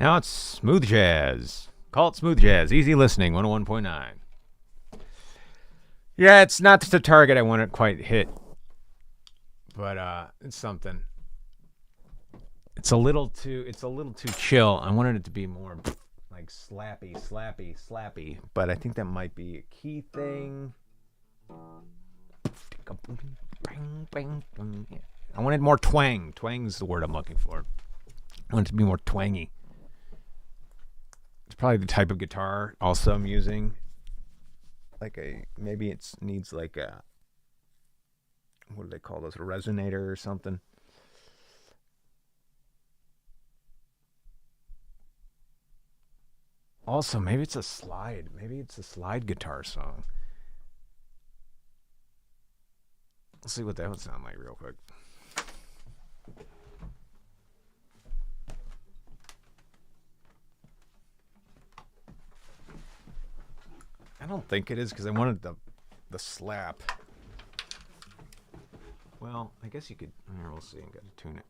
Now it's smooth jazz. Call it smooth jazz. Easy listening, 101.9. Yeah, it's not the target I want to quite hit. But it's something. It's a little too chill. I wanted it to be more like slappy. But I think that might be a key thing. I wanted more twang. Twang's the word I'm looking for. I want it to be more twangy. It's probably the type of guitar also I'm using. Maybe it needs like a, what do they call those? A resonator or something. Also, maybe it's a slide. Maybe it's a slide guitar song. Let's see what that would sound like real quick. I don't think it is because I wanted the slap. Well, I guess you could. Here, we'll see. I got to tune it.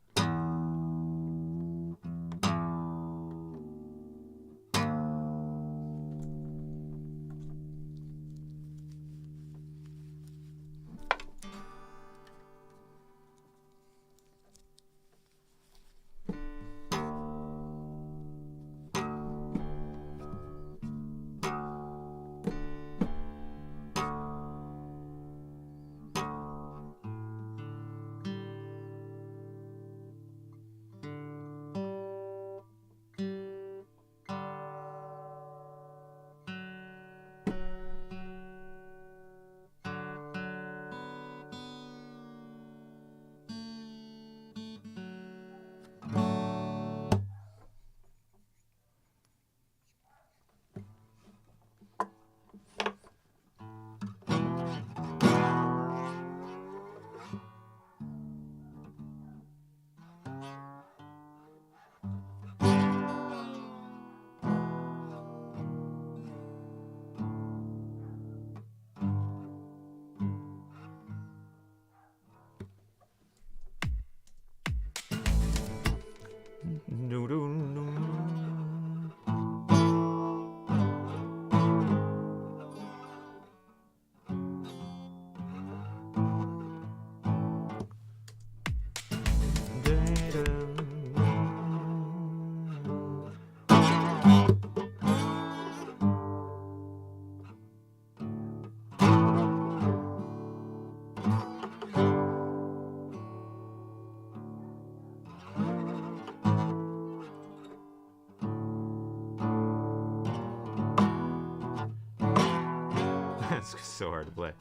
It's so hard to play.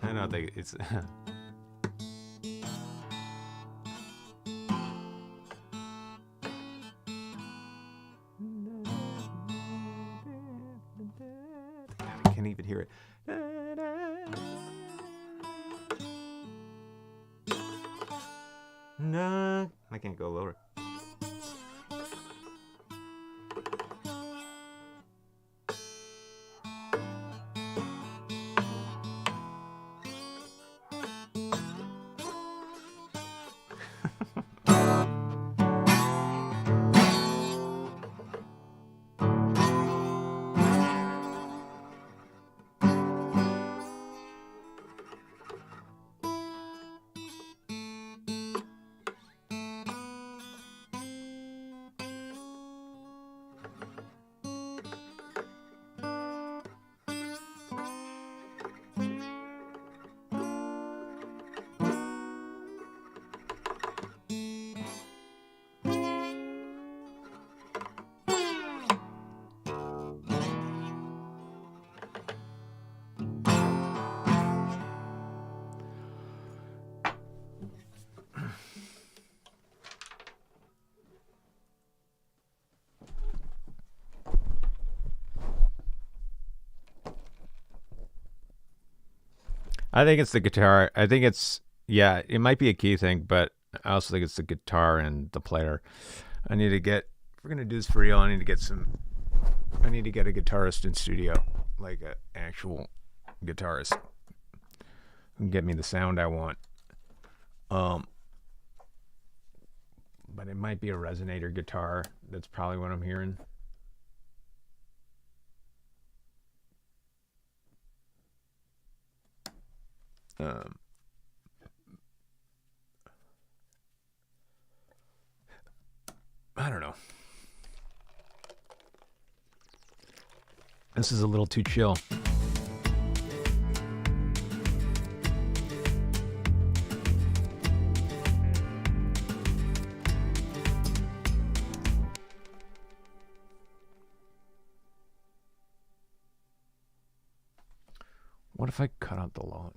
I don't think it's. I can't even hear it. No, I can't go lower. I think it's the guitar. I think it's, yeah, it might be a key thing, but I also think it's the guitar and the player. I need to get, if we're going to do this for real, I need to get a guitarist in studio, like an actual guitarist who can get me the sound I want. but it might be a resonator guitar. That's probably what I'm hearing. I don't know. This is a little too chill. What if I cut out the low?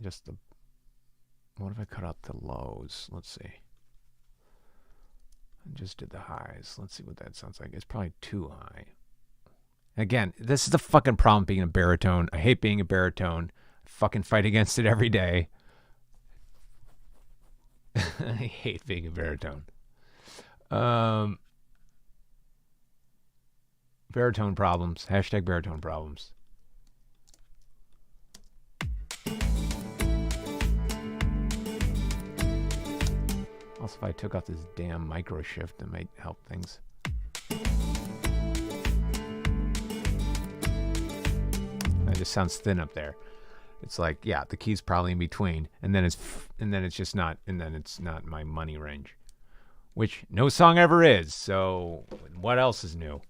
What if I cut out the lows? Let's see. I just did the highs. Let's see what that sounds like. It's probably too high. Again, this is the fucking problem being a baritone. I hate being a baritone. I fucking fight against it every day. I hate being a baritone. Baritone problems. Hashtag baritone problems. Also, if I took off this damn micro shift, it might help things. It just sounds thin up there. It's like, yeah, the key's probably in between, and then it's just not, and then it's not my money range, which no song ever is. So, what else is new?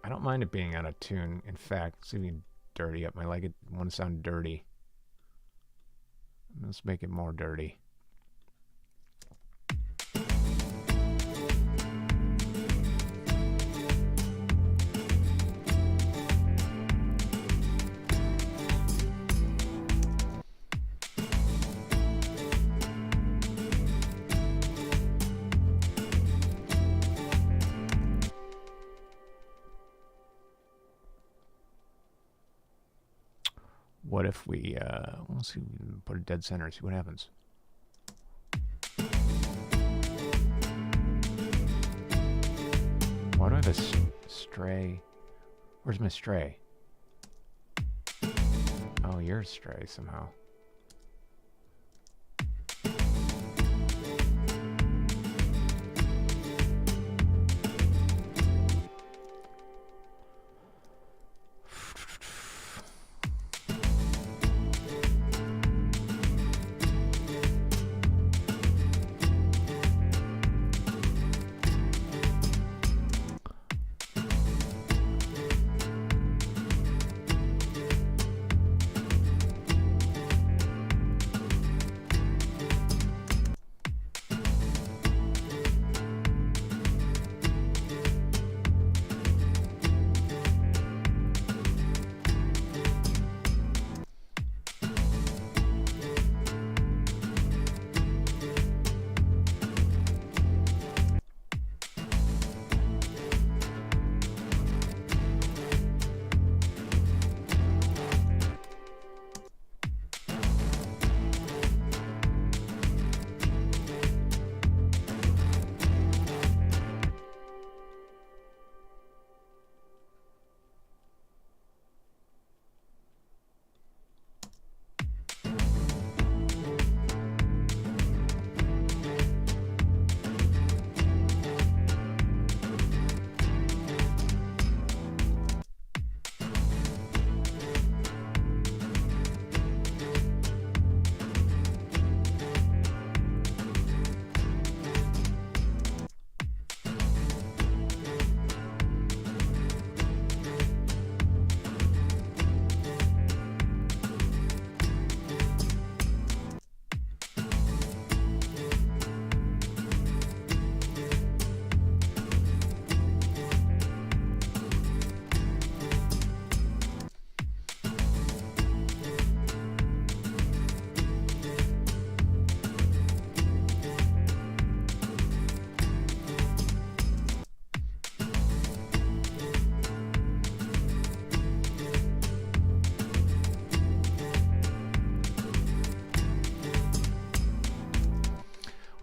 I don't mind it being out of tune. In fact, it's even dirty up. I like it. I want to sound dirty. Let's make it more dirty. What if we, let's see, put a dead center, see what happens. Why do I have a stray? Where's my stray? Oh, you're a stray somehow.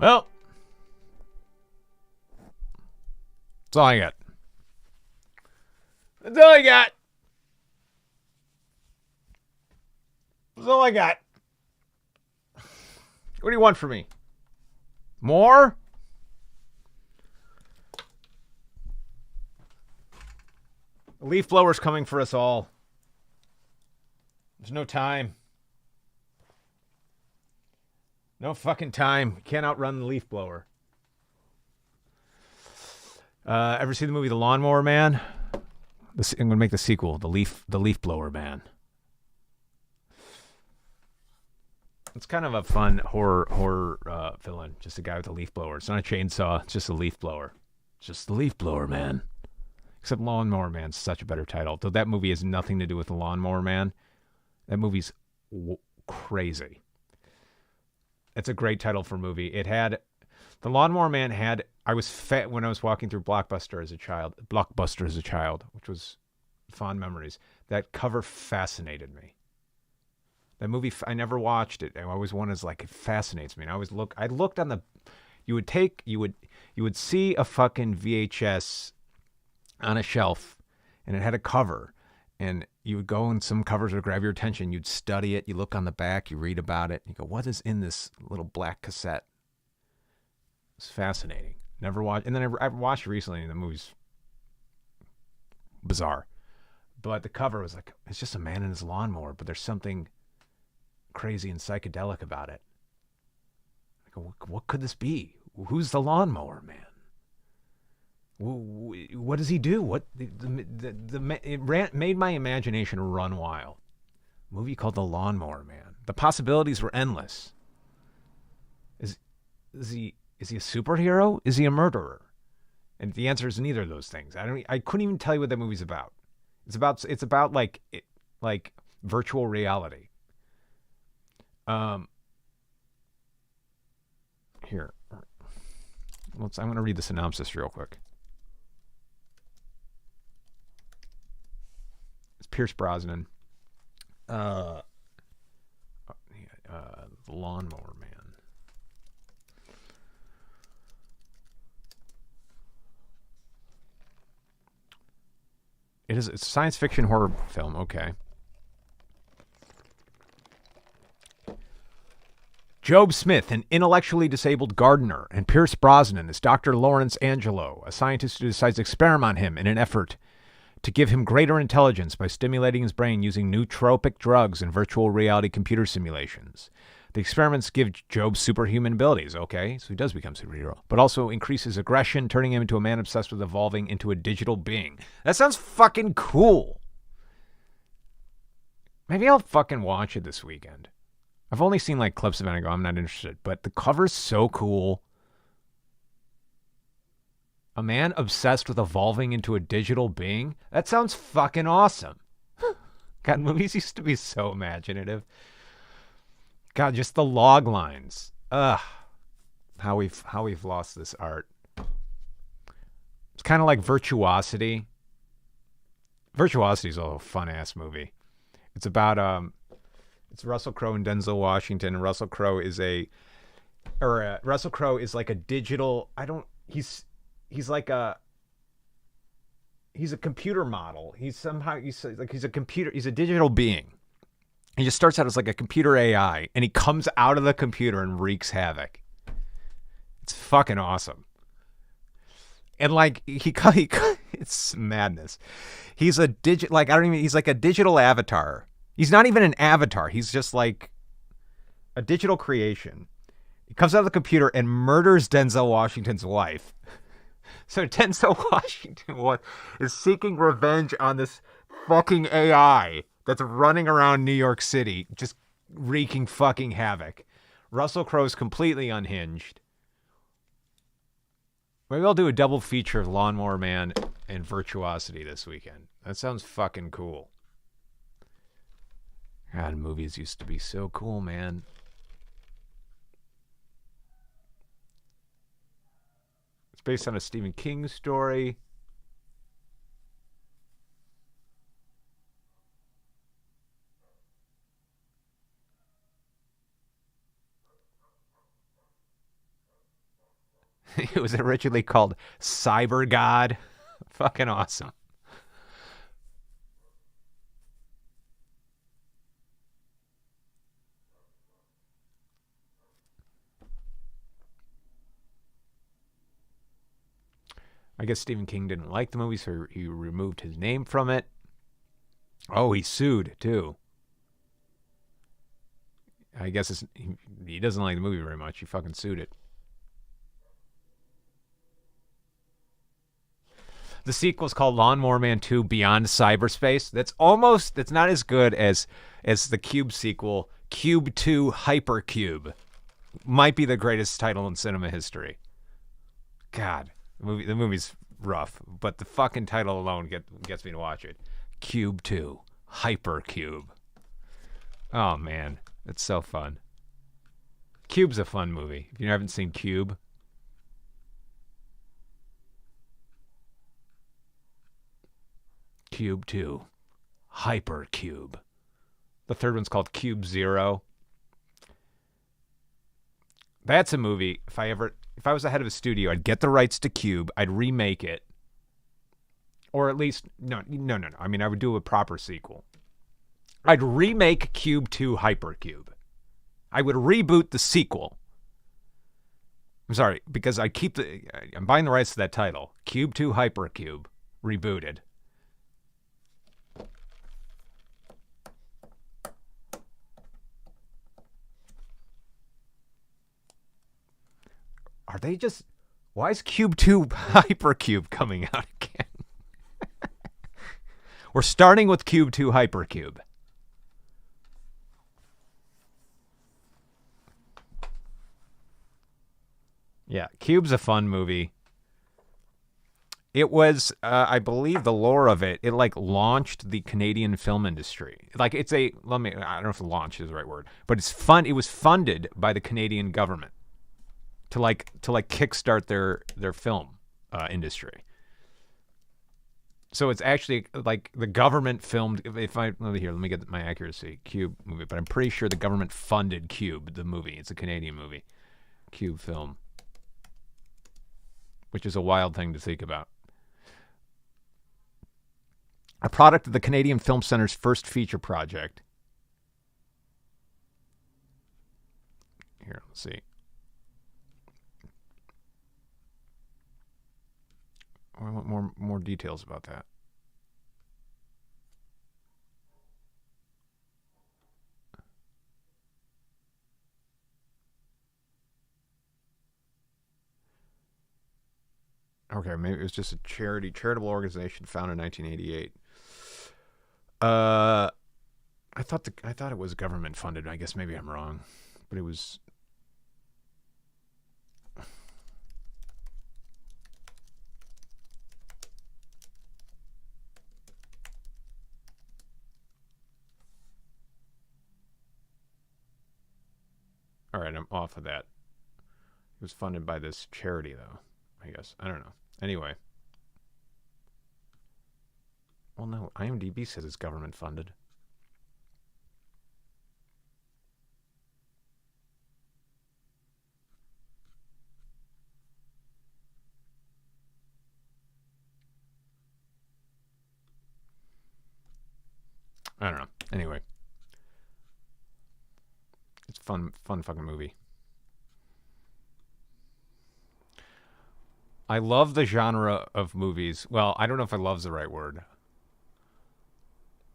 Well, that's all I got. That's all I got. That's all I got. What do you want from me? More? The leaf blower's coming for us all. There's no time. No fucking time. You can't outrun the leaf blower. Ever see the movie The Lawnmower Man? I'm gonna make the sequel, The Leaf Blower Man. It's kind of a fun horror villain. Just a guy with a leaf blower. It's not a chainsaw. It's just a leaf blower. It's just the leaf blower man. Except Lawnmower Man's such a better title. Though that movie has nothing to do with the Lawnmower Man. That movie's crazy. It's a great title for a movie. It had the Lawnmower Man had. I was fat when I was walking through Blockbuster as a child, which was fond memories. That cover fascinated me. That movie, I never watched it. I always wanted, like, it fascinates me. And I looked on the, you would see a fucking VHS on a shelf, and it had a cover, and you would go and some covers would grab your attention. You'd study it. You look on the back, you read about it. You go, what is in this little black cassette? It's fascinating. Never watched, and then I watched it recently, and the movie's bizarre. But the cover was like, it's just a man in his lawnmower, but there's something crazy and psychedelic about it. I go, what could this be? Who's the Lawnmower Man? What does he do? It made my imagination run wild. A movie called The Lawnmower Man. The possibilities were endless. Is he a superhero? Is he a murderer? And the answer is neither of those things. I couldn't even tell you what that movie's about. It's about like virtual reality. Here. I'm going to read the synopsis real quick. It's Pierce Brosnan. The Lawnmower Man. It's a science fiction horror film. Okay. Job Smith, an intellectually disabled gardener, and Pierce Brosnan is Dr. Lawrence Angelo, a scientist who decides to experiment on him in an effort to give him greater intelligence by stimulating his brain using nootropic drugs and virtual reality computer simulations. The experiments give Job superhuman abilities, okay, so he does become a superhero, but also increases aggression, turning him into a man obsessed with evolving into a digital being. That sounds fucking cool. Maybe I'll fucking watch it this weekend. I've only seen like clips of it and I go, I'm not interested. But the cover's so cool. A man obsessed with evolving into a digital being? That sounds fucking awesome. God, movies used to be so imaginative. God, just the log lines. Ugh. How we've lost this art. It's kind of like Virtuosity. Virtuosity is a fun ass movie. It's about it's Russell Crowe and Denzel Washington, and Russell Crowe is like a digital. He's a computer model. He's a digital being. He just starts out as like a computer AI, and he comes out of the computer and wreaks havoc. It's fucking awesome. And like it's madness. He's a he's like a digital avatar. He's not even an avatar. He's just like a digital creation. He comes out of the computer and murders Denzel Washington's wife. So Denzel Washington is seeking revenge on this fucking AI that's running around New York City, just wreaking fucking havoc. Russell Crowe's completely unhinged. Maybe I'll do a double feature of Lawnmower Man and Virtuosity this weekend. That sounds fucking cool. God, movies used to be so cool, man. It's based on a Stephen King story. It was originally called Cyber God. Fucking awesome. I guess Stephen King didn't like the movie, so he removed his name from it. Oh, he sued, too. I guess he doesn't like the movie very much. He fucking sued it. The sequel's called Lawnmower Man 2 Beyond Cyberspace. That's not as good as the Cube sequel, Cube 2 Hypercube. Might be the greatest title in cinema history. God, the movie's rough, but the fucking title alone gets me to watch it. Cube 2 Hypercube. Oh man, it's so fun. Cube's a fun movie. If you haven't seen Cube, Cube 2 Hypercube. The third one's called Cube Zero. That's a movie. If I was the head of a studio, I'd get the rights to Cube, I'd remake it. Or at least no. I mean, I would do a proper sequel. I'd remake Cube 2 Hypercube. I would reboot the sequel. I'm sorry, because I'm buying the rights to that title. Cube 2 Hypercube rebooted. Why is Cube 2 Hypercube coming out again? We're starting with Cube 2 Hypercube. Yeah, Cube's a fun movie. It was, I believe the lore of it like launched the Canadian film industry. Like I don't know if launch is the right word, but it's fun. It was funded by the Canadian government to kickstart their film industry. So it's actually like the government filmed. Let me get my accuracy. Cube movie, but I'm pretty sure the government funded Cube, the movie. It's a Canadian movie. Cube film, which is a wild thing to think about. A product of the Canadian Film Centre's first feature project. Here, let's see. I want more details about that. Okay, maybe it was just a charitable organization founded in 1988. I thought it was government funded. I guess maybe I'm wrong, but it was. All right, I'm off of that. It was funded by this charity, though. I guess. I don't know. Anyway. Well, no. IMDb says it's government funded. I don't know. Anyway. It's fun fucking movie. I love the genre of movies. Well, I don't know if I love's the right word.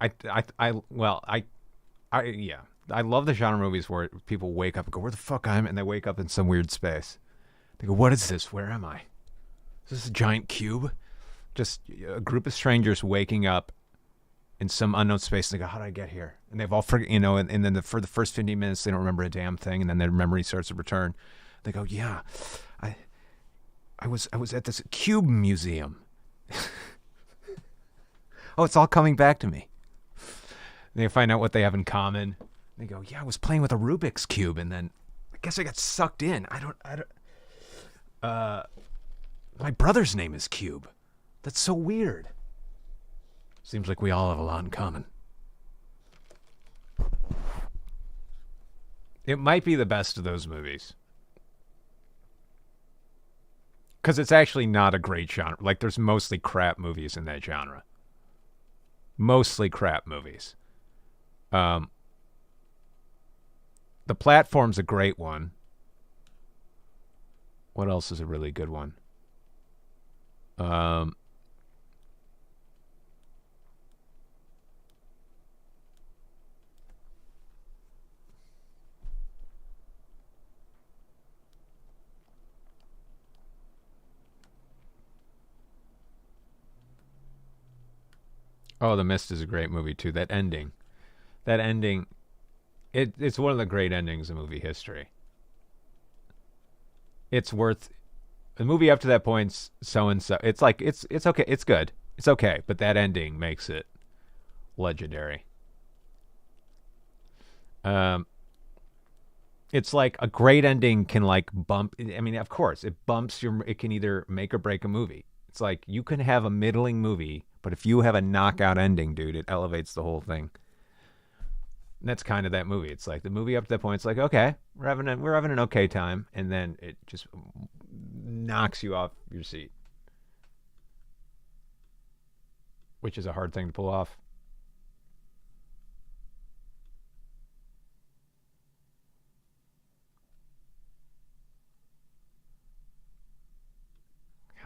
I love the genre of movies where people wake up and go, "Where the fuck am I?" And they wake up in some weird space. They go, "What is this? Where am I? Is this a giant cube?" Just a group of strangers waking up in some unknown space. And they go, "How did I get here?" And they've all forgotten, and then for the first 15 minutes, they don't remember a damn thing. And then their memory starts to return. They go, "Yeah, I was at this cube museum." Oh, it's all coming back to me. They find out what they have in common. They go, "Yeah, I was playing with a Rubik's Cube, and then I guess I got sucked in. My brother's name is Cube. That's so weird." Seems like we all have a lot in common. It might be the best of those movies. Because it's actually not a great genre. Like, there's mostly crap movies in that genre. Mostly crap movies. The Platform's a great one. What else is a really good one? Um, oh, The Mist is a great movie too. That ending, it's one of the great endings in movie history. It's worth the movie up to that point. So and so, it's like it's okay. It's good. It's okay, but that ending makes it legendary. Um, it's like a great ending can like bump. I mean, of course, it bumps your. It can either make or break a movie. It's like you can have a middling movie, but if you have a knockout ending, dude, it elevates the whole thing. And that's kind of that movie. It's like the movie up to that point. It's like okay, we're having an okay time, and then it just knocks you off your seat, which is a hard thing to pull off.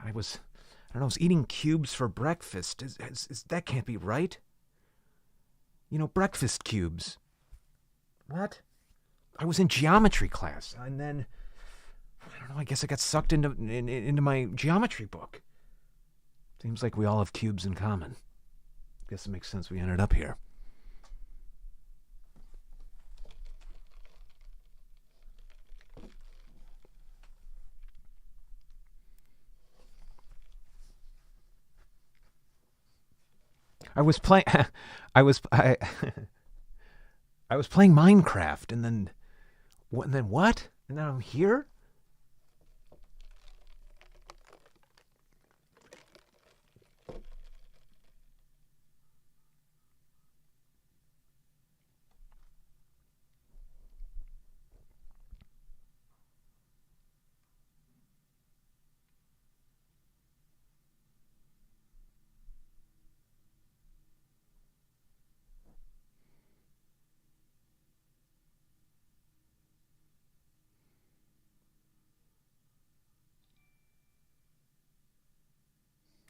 I was, I don't know, I was eating cubes for breakfast. That can't be right. You know, breakfast cubes. What? I was in geometry class, and then I don't know. I guess I got sucked into my geometry book. Seems like we all have cubes in common. Guess it makes sense we ended up here. I was playing. I was I, I was playing Minecraft, and then what? And then what? And now I'm here.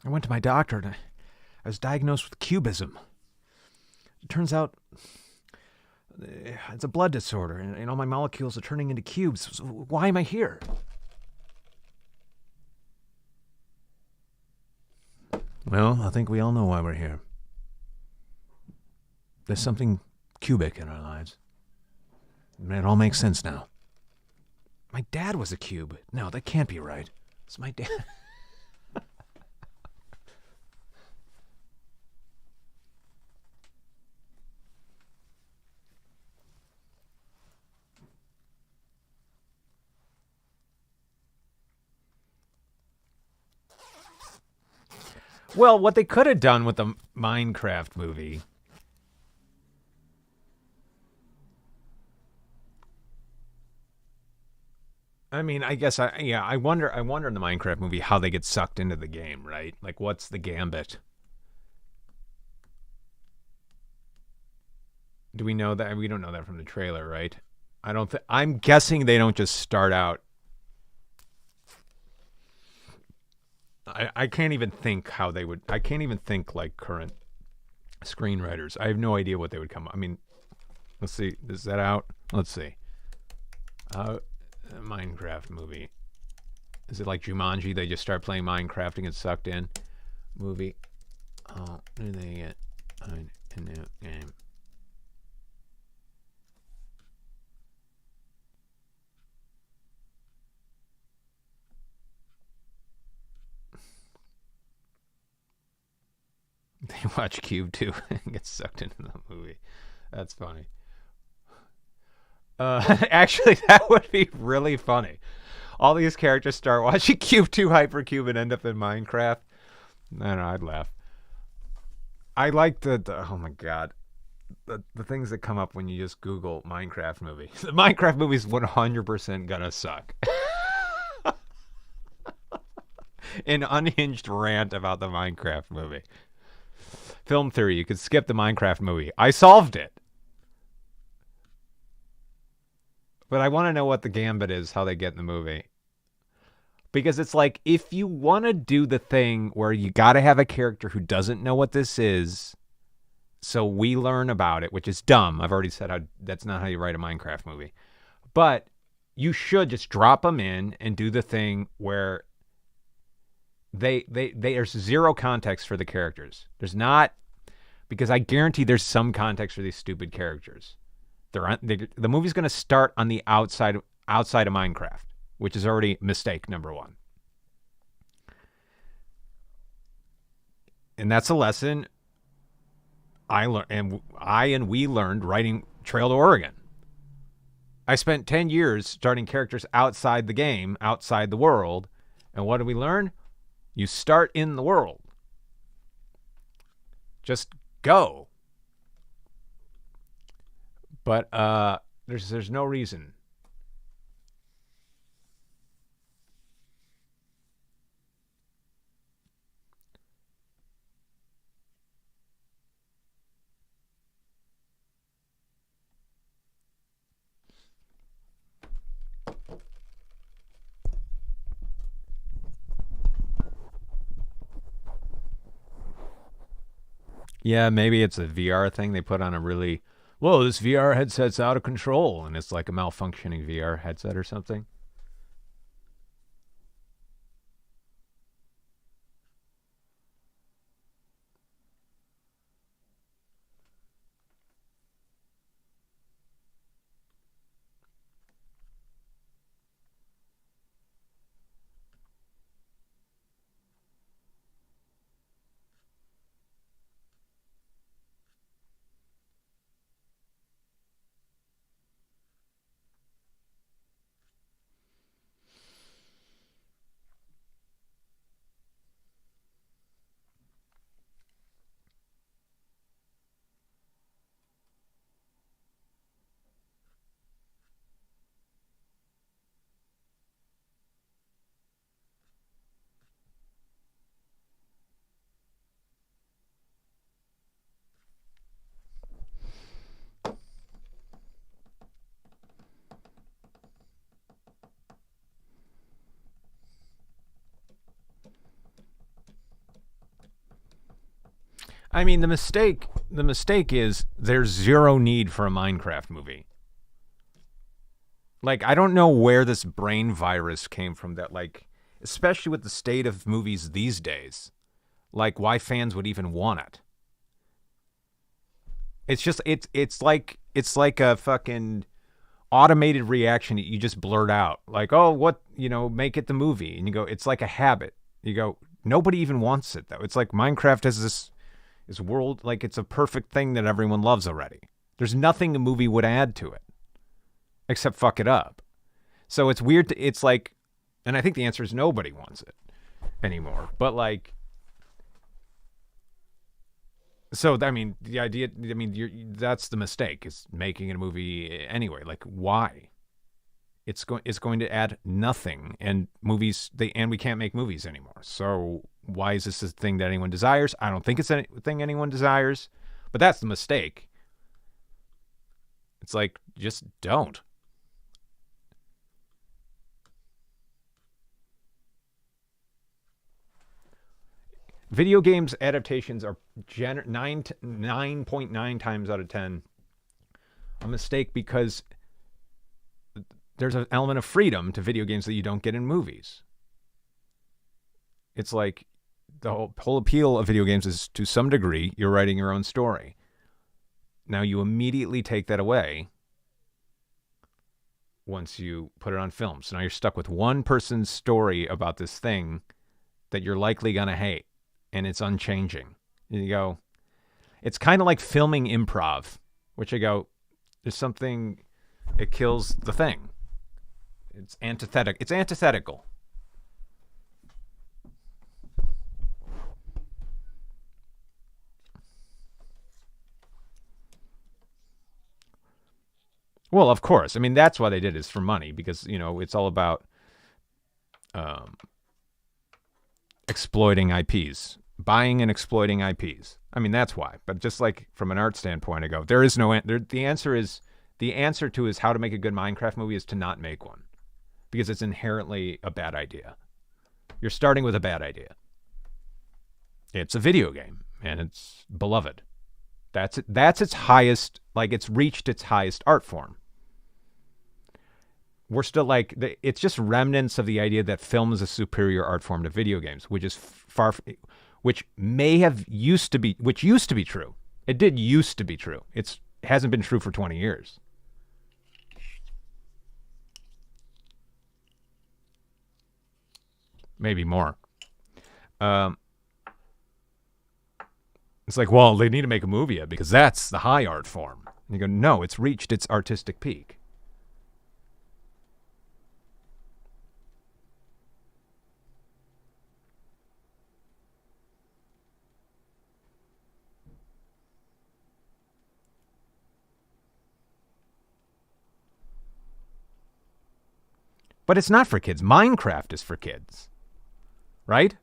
I went to my doctor, and I was diagnosed with cubism. It turns out it's a blood disorder, and all my molecules are turning into cubes. So why am I here? Well, I think we all know why we're here. There's something cubic in our lives. It all makes sense now. My dad was a cube. No, that can't be right. It's my dad. Well, what they could have done with the Minecraft movie. I mean, I guess I wonder in the Minecraft movie how they get sucked into the game, right? Like what's the gambit? Do we know that? We don't know that from the trailer, right? I don't I'm guessing they don't just start out. I can't even think how they would. I can't even think like current screenwriters. I have no idea what they would come up. I mean, let's see. Is that out? Let's see. Minecraft movie. Is it like Jumanji? They just start playing Minecraft and get sucked in. Movie. Oh, do they get a new game? They watch Cube 2 and get sucked into the movie. That's funny. Actually, that would be really funny. All these characters start watching Cube 2 Hypercube and end up in Minecraft. I don't know, I'd laugh. I like the oh my god. The things that come up when you just Google Minecraft movie. The Minecraft movie is 100% gonna suck. An unhinged rant about the Minecraft movie. Film theory, you could skip the Minecraft movie. I solved it. But I want to know what the gambit is, how they get in the movie. Because it's like, if you want to do the thing where you got to have a character who doesn't know what this is, so we learn about it, which is dumb. I've already said that's not how you write a Minecraft movie. But you should just drop them in and do the thing where there's zero context for the characters. There's not, because I guarantee there's some context for these stupid characters. The movie's going to start on the outside of Minecraft, which is already mistake number one. And that's a lesson I learned, and we learned writing Trail to Oregon. I spent 10 years starting characters outside the game, outside the world, and what did we learn? You start in the world. Just go. But there's no reason. Yeah, maybe it's a VR thing they put on a really, whoa, this VR headset's out of control, and it's like a malfunctioning VR headset or something. I mean, the mistake is there's zero need for a Minecraft movie. Like, I don't know where this brain virus came from that, like, especially with the state of movies these days, like, why fans would even want it. It's just, it's like a fucking automated reaction that you just blurt out. Like, oh, what, make it the movie. And you go, it's like a habit. You go, nobody even wants it, though. It's like Minecraft has this world, like, it's a perfect thing that everyone loves already. There's nothing a movie would add to it except fuck it up. So it's weird. It's like, and I think the answer is nobody wants it anymore. But like, so I mean, the idea, I mean, that's the mistake, is making a movie anyway. Like, why? It's going to add nothing, and we can't make movies anymore. So why is this a thing that anyone desires? I don't think it's anything anyone desires, but that's the mistake. It's like, just don't. Video games adaptations are 9.9 times out of 10 a mistake, because there's an element of freedom to video games that you don't get in movies. It's like the whole appeal of video games is, to some degree, you're writing your own story. Now you immediately take that away once you put it on film. So now you're stuck with one person's story about this thing that you're likely going to hate, and it's unchanging. And you go, it's kind of like filming improv, which I go, there's something, it kills the thing. It's antithetical. Well, of course. I mean, that's why they did it, is for money, because, it's all about exploiting IPs, buying and exploiting IPs. I mean, that's why. But just like from an art standpoint, I go, there is no, the answer to is how to make a good Minecraft movie is to not make one, because it's inherently a bad idea. You're starting with a bad idea. It's a video game, and it's beloved. That's it. That's its highest, like it's reached its highest art form. We're still like, it's just remnants of the idea that film is a superior art form to video games, which is which used to be true. It did used to be true. It hasn't been true for 20 years. Maybe more. It's like, well, they need to make a movie because that's the high art form. And you go, no, it's reached its artistic peak. But it's not for kids. Minecraft is for kids. Right?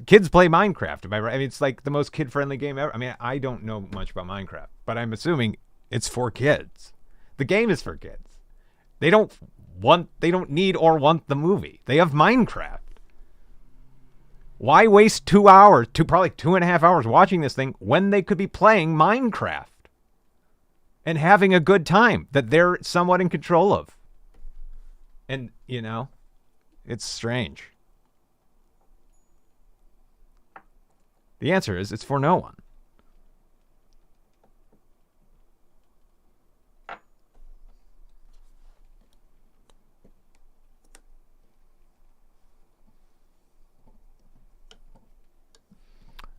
Kids play Minecraft. Am I right? I mean, it's like the most kid-friendly game ever. I mean, I don't know much about Minecraft, but I'm assuming it's for kids. The game is for kids. They don't need or want the movie. They have Minecraft. Why waste 2 hours, probably 2.5 hours watching this thing when they could be playing Minecraft and having a good time that they're somewhat in control of? And, it's strange. The answer is it's for no one.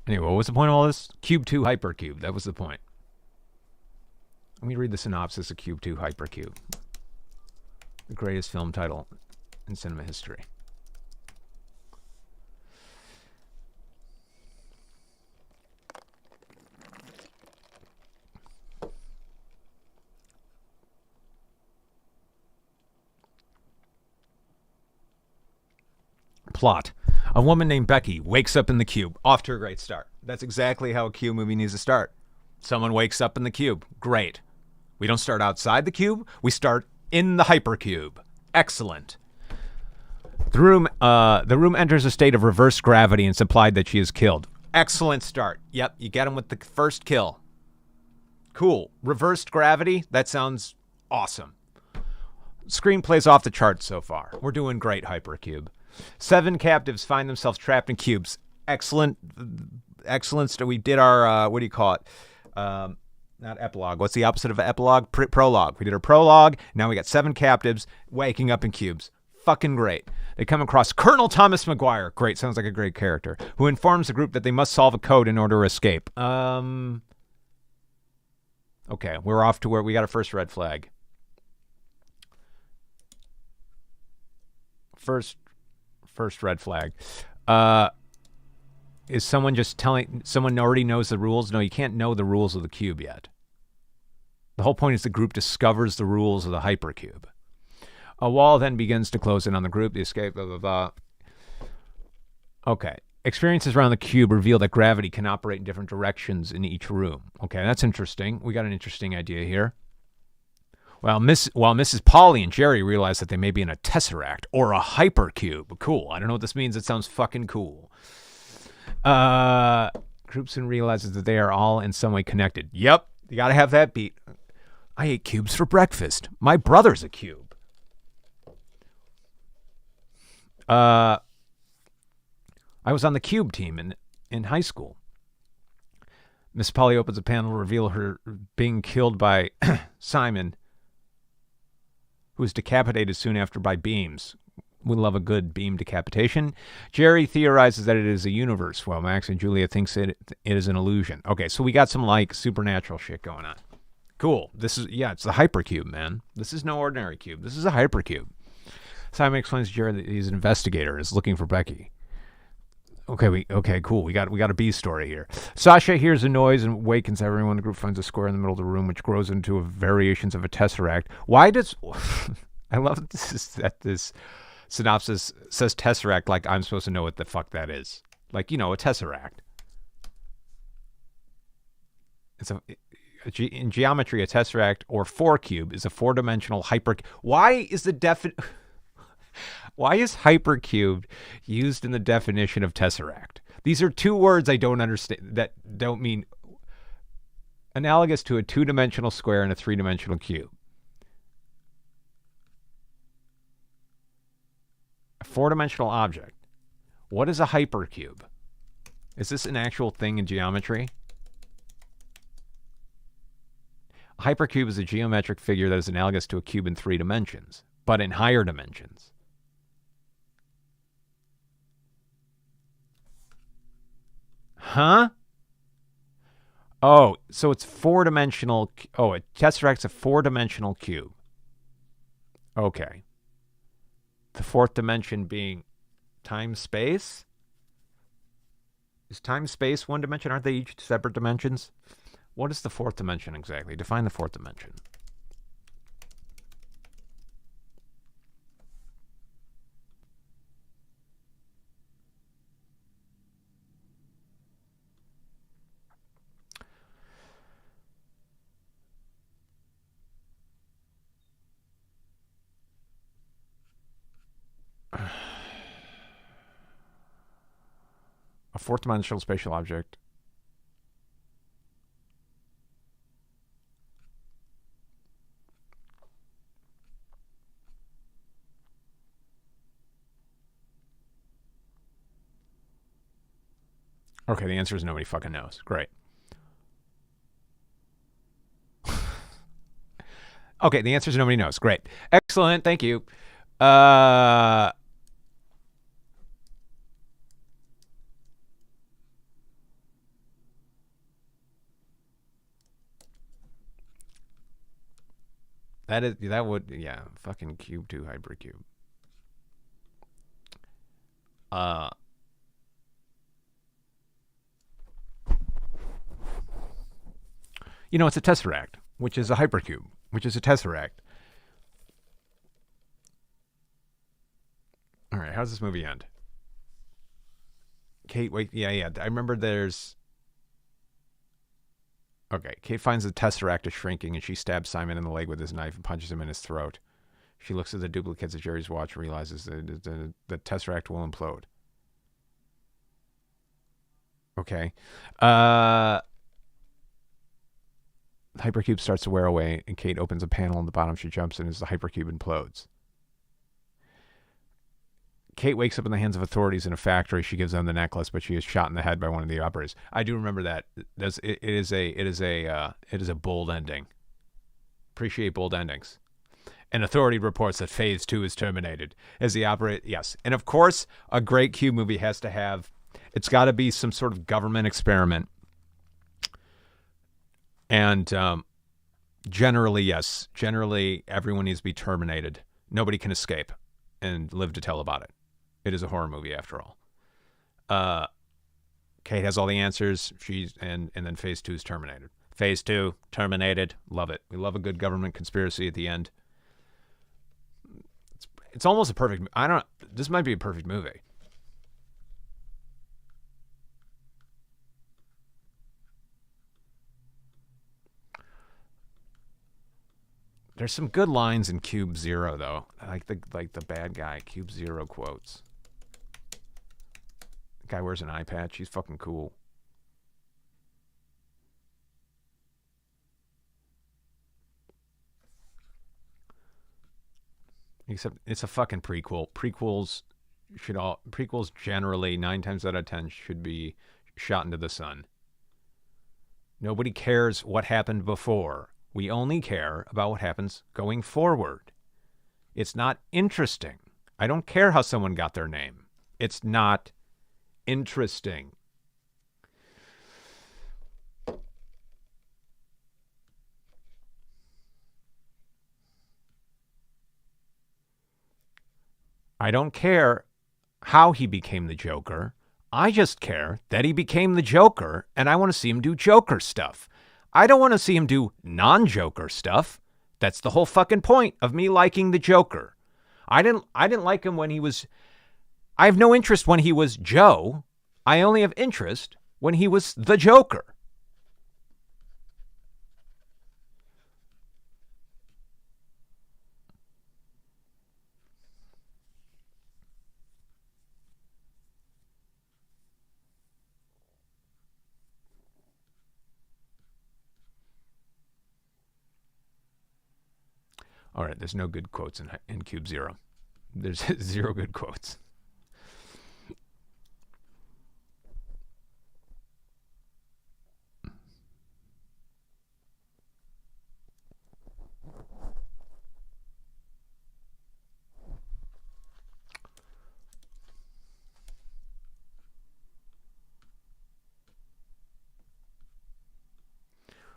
Anyway, what was the point of all this? Cube 2 Hypercube. That was the point. Let me read the synopsis of Cube 2 Hypercube. The greatest film title in cinema history. Plot. A woman named Becky wakes up in the cube. Off to a great start. That's exactly how a cube movie needs to start. Someone wakes up in the cube. Great. We don't start outside the cube. We start in the hypercube. Excellent. The room enters a state of reverse gravity and it's implied that she is killed. Excellent start. Yep, you get him with the first kill. Cool. Reversed gravity? That sounds awesome. Screenplay's off the charts so far. We're doing great, Hypercube. 7 captives find themselves trapped in cubes. Excellent. Excellent. We did our, what do you call it? Not epilogue. What's the opposite of epilogue? Prologue. We did our prologue. Now we got 7 captives waking up in cubes. Fucking great. They come across Colonel Thomas McGuire. Great. Sounds like a great character. Who informs the group that they must solve a code in order to escape. Okay. We're off to where we got our first red flag. First red flag. Is someone just telling... Someone already knows the rules? No, you can't know the rules of the cube yet. The whole point is the group discovers the rules of the hypercube. A wall then begins to close in on the group. The escape, blah, blah, blah. Okay. Experiences around the cube reveal that gravity can operate in different directions in each room. Okay, that's interesting. We got an interesting idea here. While Mrs. Polly and Jerry realize that they may be in a tesseract or a hypercube. Cool. I don't know what this means. It sounds fucking cool. Group soon realizes that they are all in some way connected. Yep. You got to have that beat. I ate cubes for breakfast. My brother's a cube. I was on the cube team in high school. Miss Polly opens a panel to reveal her being killed by Simon, who was decapitated soon after by beams. We love a good beam decapitation. Jerry theorizes that it is a universe, while Max and Julia thinks it is an illusion. Okay, so we got some, like, supernatural shit going on. Cool. This is, yeah, it's the hypercube, man. This is no ordinary cube. This is a hypercube. Simon explains to Jerry that he's an investigator and is looking for Becky. Okay, cool. We got a B story here. Sasha hears a noise and wakens everyone. The group finds a square in the middle of the room, which grows into variations of a tesseract. Why does... I love this synopsis says tesseract like I'm supposed to know what the fuck that is. Like, a tesseract. In geometry, a tesseract or 4-cube is a 4-dimensional hyper... Why is the Why is hypercube used in the definition of tesseract? These are two words I don't understand that don't mean analogous to a two-dimensional square and a three-dimensional cube. A four-dimensional object. What is a hypercube? Is this an actual thing in geometry? A hypercube is a geometric figure that is analogous to a cube in 3 dimensions, but in higher dimensions. Huh? Oh, so it's 4-dimensional. Oh, a tesseract's a 4-dimensional cube. Okay. The 4th dimension being time-space? Is time-space 1 dimension? Aren't they each separate dimensions? What is the 4th dimension exactly? Define the 4th dimension. A 4th dimensional spatial object. Okay, the answer is nobody fucking knows. Great. Okay, the answer is nobody knows. Great. Excellent. Thank you. That would yeah, fucking cube 2 hypercube. You know, it's a tesseract, which is a hypercube, which is a tesseract. All right, how does this movie end? Kate, wait, yeah. I remember there's. Okay, Kate finds the tesseract is shrinking, and she stabs Simon in the leg with his knife and punches him in his throat. She looks at the duplicates of Jerry's watch and realizes that the tesseract will implode. Okay. The hypercube starts to wear away, and Kate opens a panel on the bottom. She jumps in as the hypercube implodes. Kate wakes up in the hands of authorities in a factory. She gives them the necklace, but she is shot in the head by one of the operators. I do remember that. It is a bold ending. Appreciate bold endings. An authority reports that Phase 2 is terminated as the operator. Yes, and of course, a great cube movie has to have. It's got to be some sort of government experiment. And generally, yes. Generally, everyone needs to be terminated. Nobody can escape and live to tell about it. It is a horror movie, after all. Kate has all the answers. And then Phase 2 is terminated. Phase 2, terminated. Love it. We love a good government conspiracy at the end. It's almost a perfect... This might be a perfect movie. There's some good lines in Cube Zero, though. Like the bad guy, Cube Zero quotes. The guy wears an eye patch. He's fucking cool. Except it's a fucking prequel. Prequels generally 9 times out of 10 should be shot into the sun. Nobody cares what happened before. We only care about what happens going forward. It's not interesting. I don't care how someone got their name. It's not interesting. I don't care how he became the Joker. I just care that he became the Joker, and I want to see him do Joker stuff. I don't want to see him do non-Joker stuff. That's the whole fucking point of me liking the Joker. I didn't like him when he was... I have no interest when he was Joe. I only have interest when he was the Joker. All right, there's no good quotes in Cube Zero. There's 0 good quotes.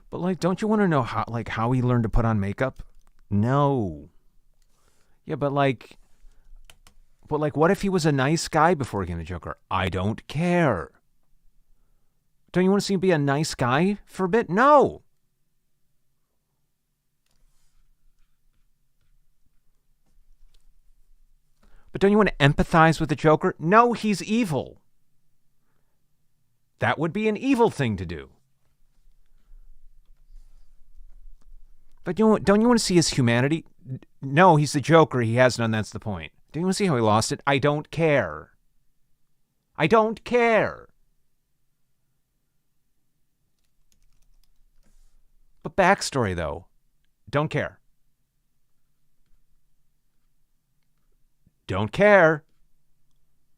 But like, don't you want to know how he learned to put on makeup? No. Yeah, but what if he was a nice guy before he became the Joker? I don't care. Don't you want to see him be a nice guy for a bit? No. But don't you want to empathize with the Joker? No, he's evil. That would be an evil thing to do. But don't you want to see his humanity? No, he's the Joker. He has none. That's the point. Don't you want to see how he lost it? I don't care. I don't care. But backstory, though, don't care. Don't care.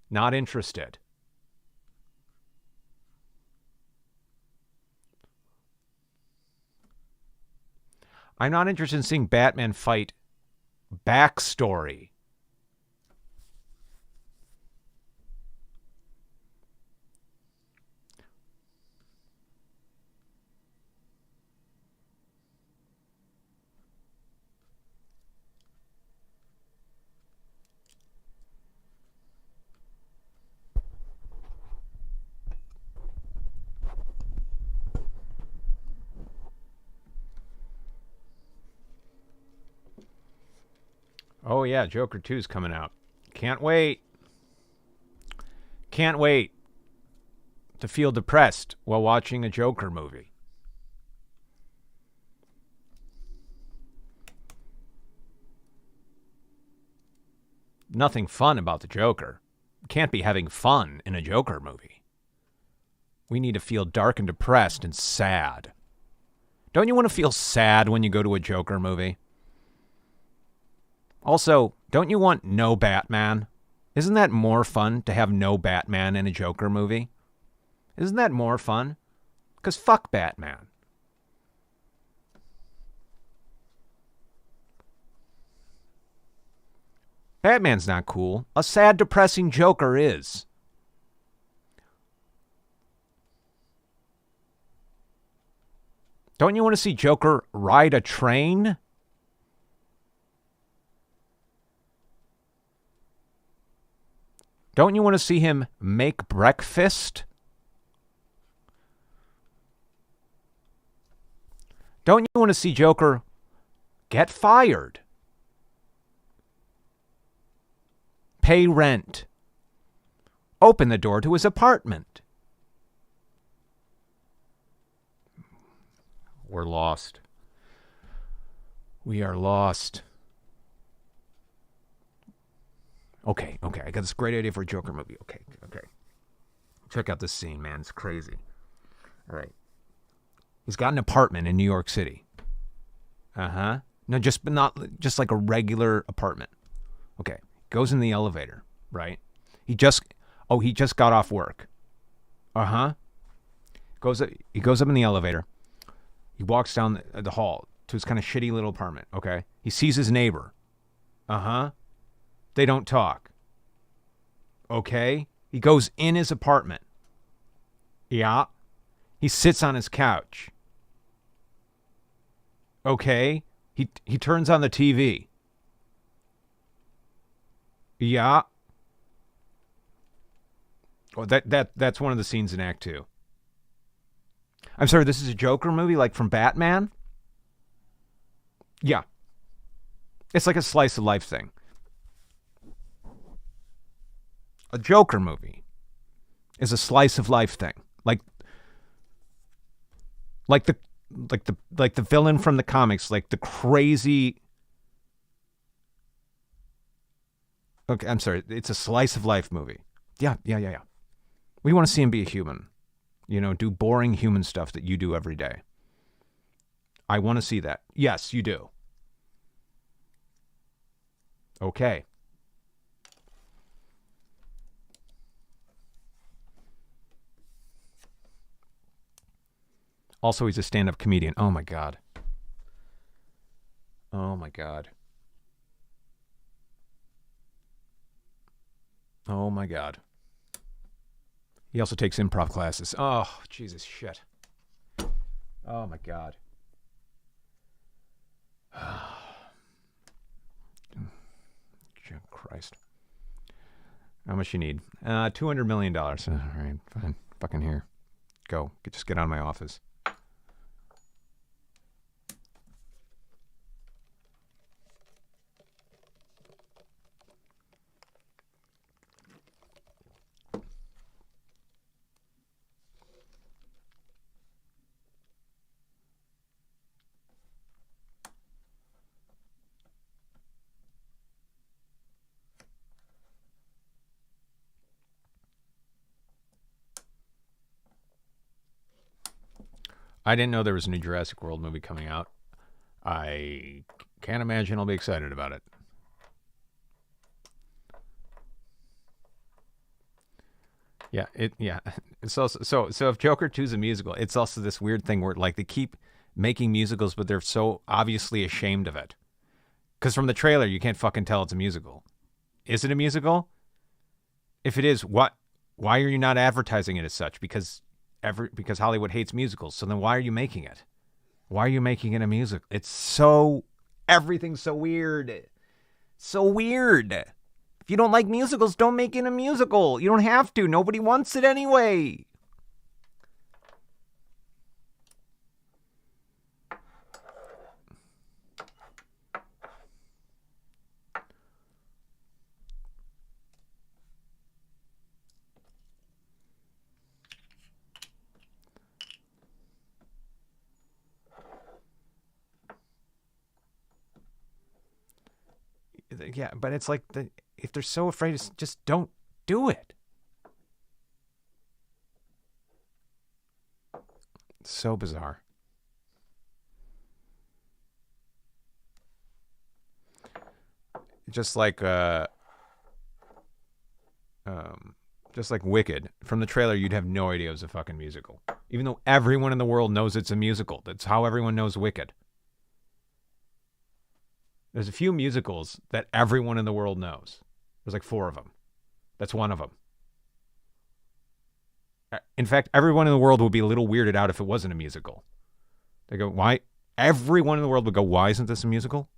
Not interested. I'm not interested in seeing Batman fight backstory. Oh, yeah, Joker 2's coming out. Can't wait. Can't wait to feel depressed while watching a Joker movie. Nothing fun about the Joker. Can't be having fun in a Joker movie. We need to feel dark and depressed and sad. Don't you want to feel sad when you go to a Joker movie? Also, don't you want no Batman? Isn't that more fun to have no Batman in a Joker movie? Isn't that more fun? Because fuck Batman. Batman's not cool. A sad, depressing Joker is. Don't you want to see Joker ride a train? Don't you want to see him make breakfast? Don't you want to see Joker get fired? Pay rent. Open the door to his apartment. We're lost. We are lost. Okay. I got this great idea for a Joker movie. Okay. Check out this scene, man. It's crazy. All right. He's got an apartment in New York City. No, not just like a regular apartment. Okay. Goes in the elevator, right? He just got off work. He goes up in the elevator. He walks down the hall to his kind of shitty little apartment, okay? He sees his neighbor. They don't talk. Okay? He goes in his apartment. Yeah. He sits on his couch. Okay? He turns on the TV. Yeah. Oh, that's one of the scenes in Act 2. I'm sorry, this is a Joker movie, like from Batman? Yeah. It's like a slice of life thing. A Joker movie is a slice of life thing. Like the villain from the comics, like the crazy. Okay, I'm sorry. It's a slice of life movie. Yeah. We want to see him be a human. Do boring human stuff that you do every day. I want to see that. Yes, you do. Okay. Also, he's a stand-up comedian. Oh my god. Oh my god. Oh my god. He also takes improv classes. Oh, Jesus shit. Oh my god. Christ. How much you need? $200 million. All right, fine. Fucking here. Go. Just get out of my office. I didn't know there was a new Jurassic World movie coming out. I can't imagine I'll be excited about it. Yeah, It's also so if Joker 2 is a musical, it's also this weird thing where like they keep making musicals, but they're so obviously ashamed of it. Because from the trailer, you can't fucking tell it's a musical. Is it a musical? If it is, why are you not advertising it as such? Because Hollywood hates musicals. So then why are you making it? Why are you making it a musical? Everything's so weird. So weird. If you don't like musicals, don't make it a musical. You don't have to. Nobody wants it anyway. Yeah, but it's like if they're so afraid, just don't do it. It's so bizarre. Just like Wicked. From the trailer, you'd have no idea it was a fucking musical. Even though everyone in the world knows it's a musical. That's how everyone knows Wicked. There's a few musicals that everyone in the world knows. There's like 4 of them. That's one of them. In fact, everyone in the world would be a little weirded out if it wasn't a musical. They go, why? Everyone in the world would go, why isn't this a musical?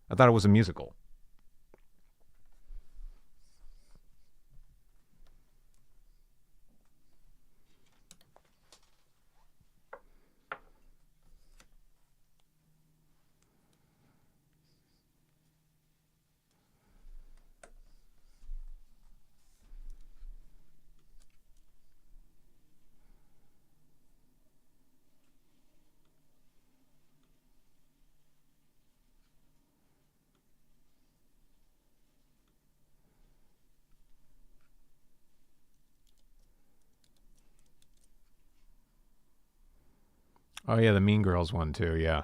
I thought it was a musical. Oh, yeah, the Mean Girls one, too, yeah.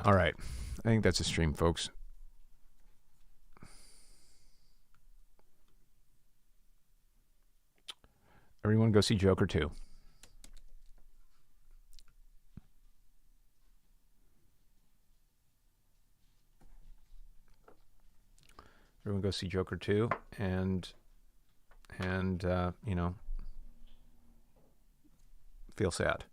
All right. I think that's a stream, folks. Everyone go see Joker 2. Everyone go see Joker 2 and feel sad.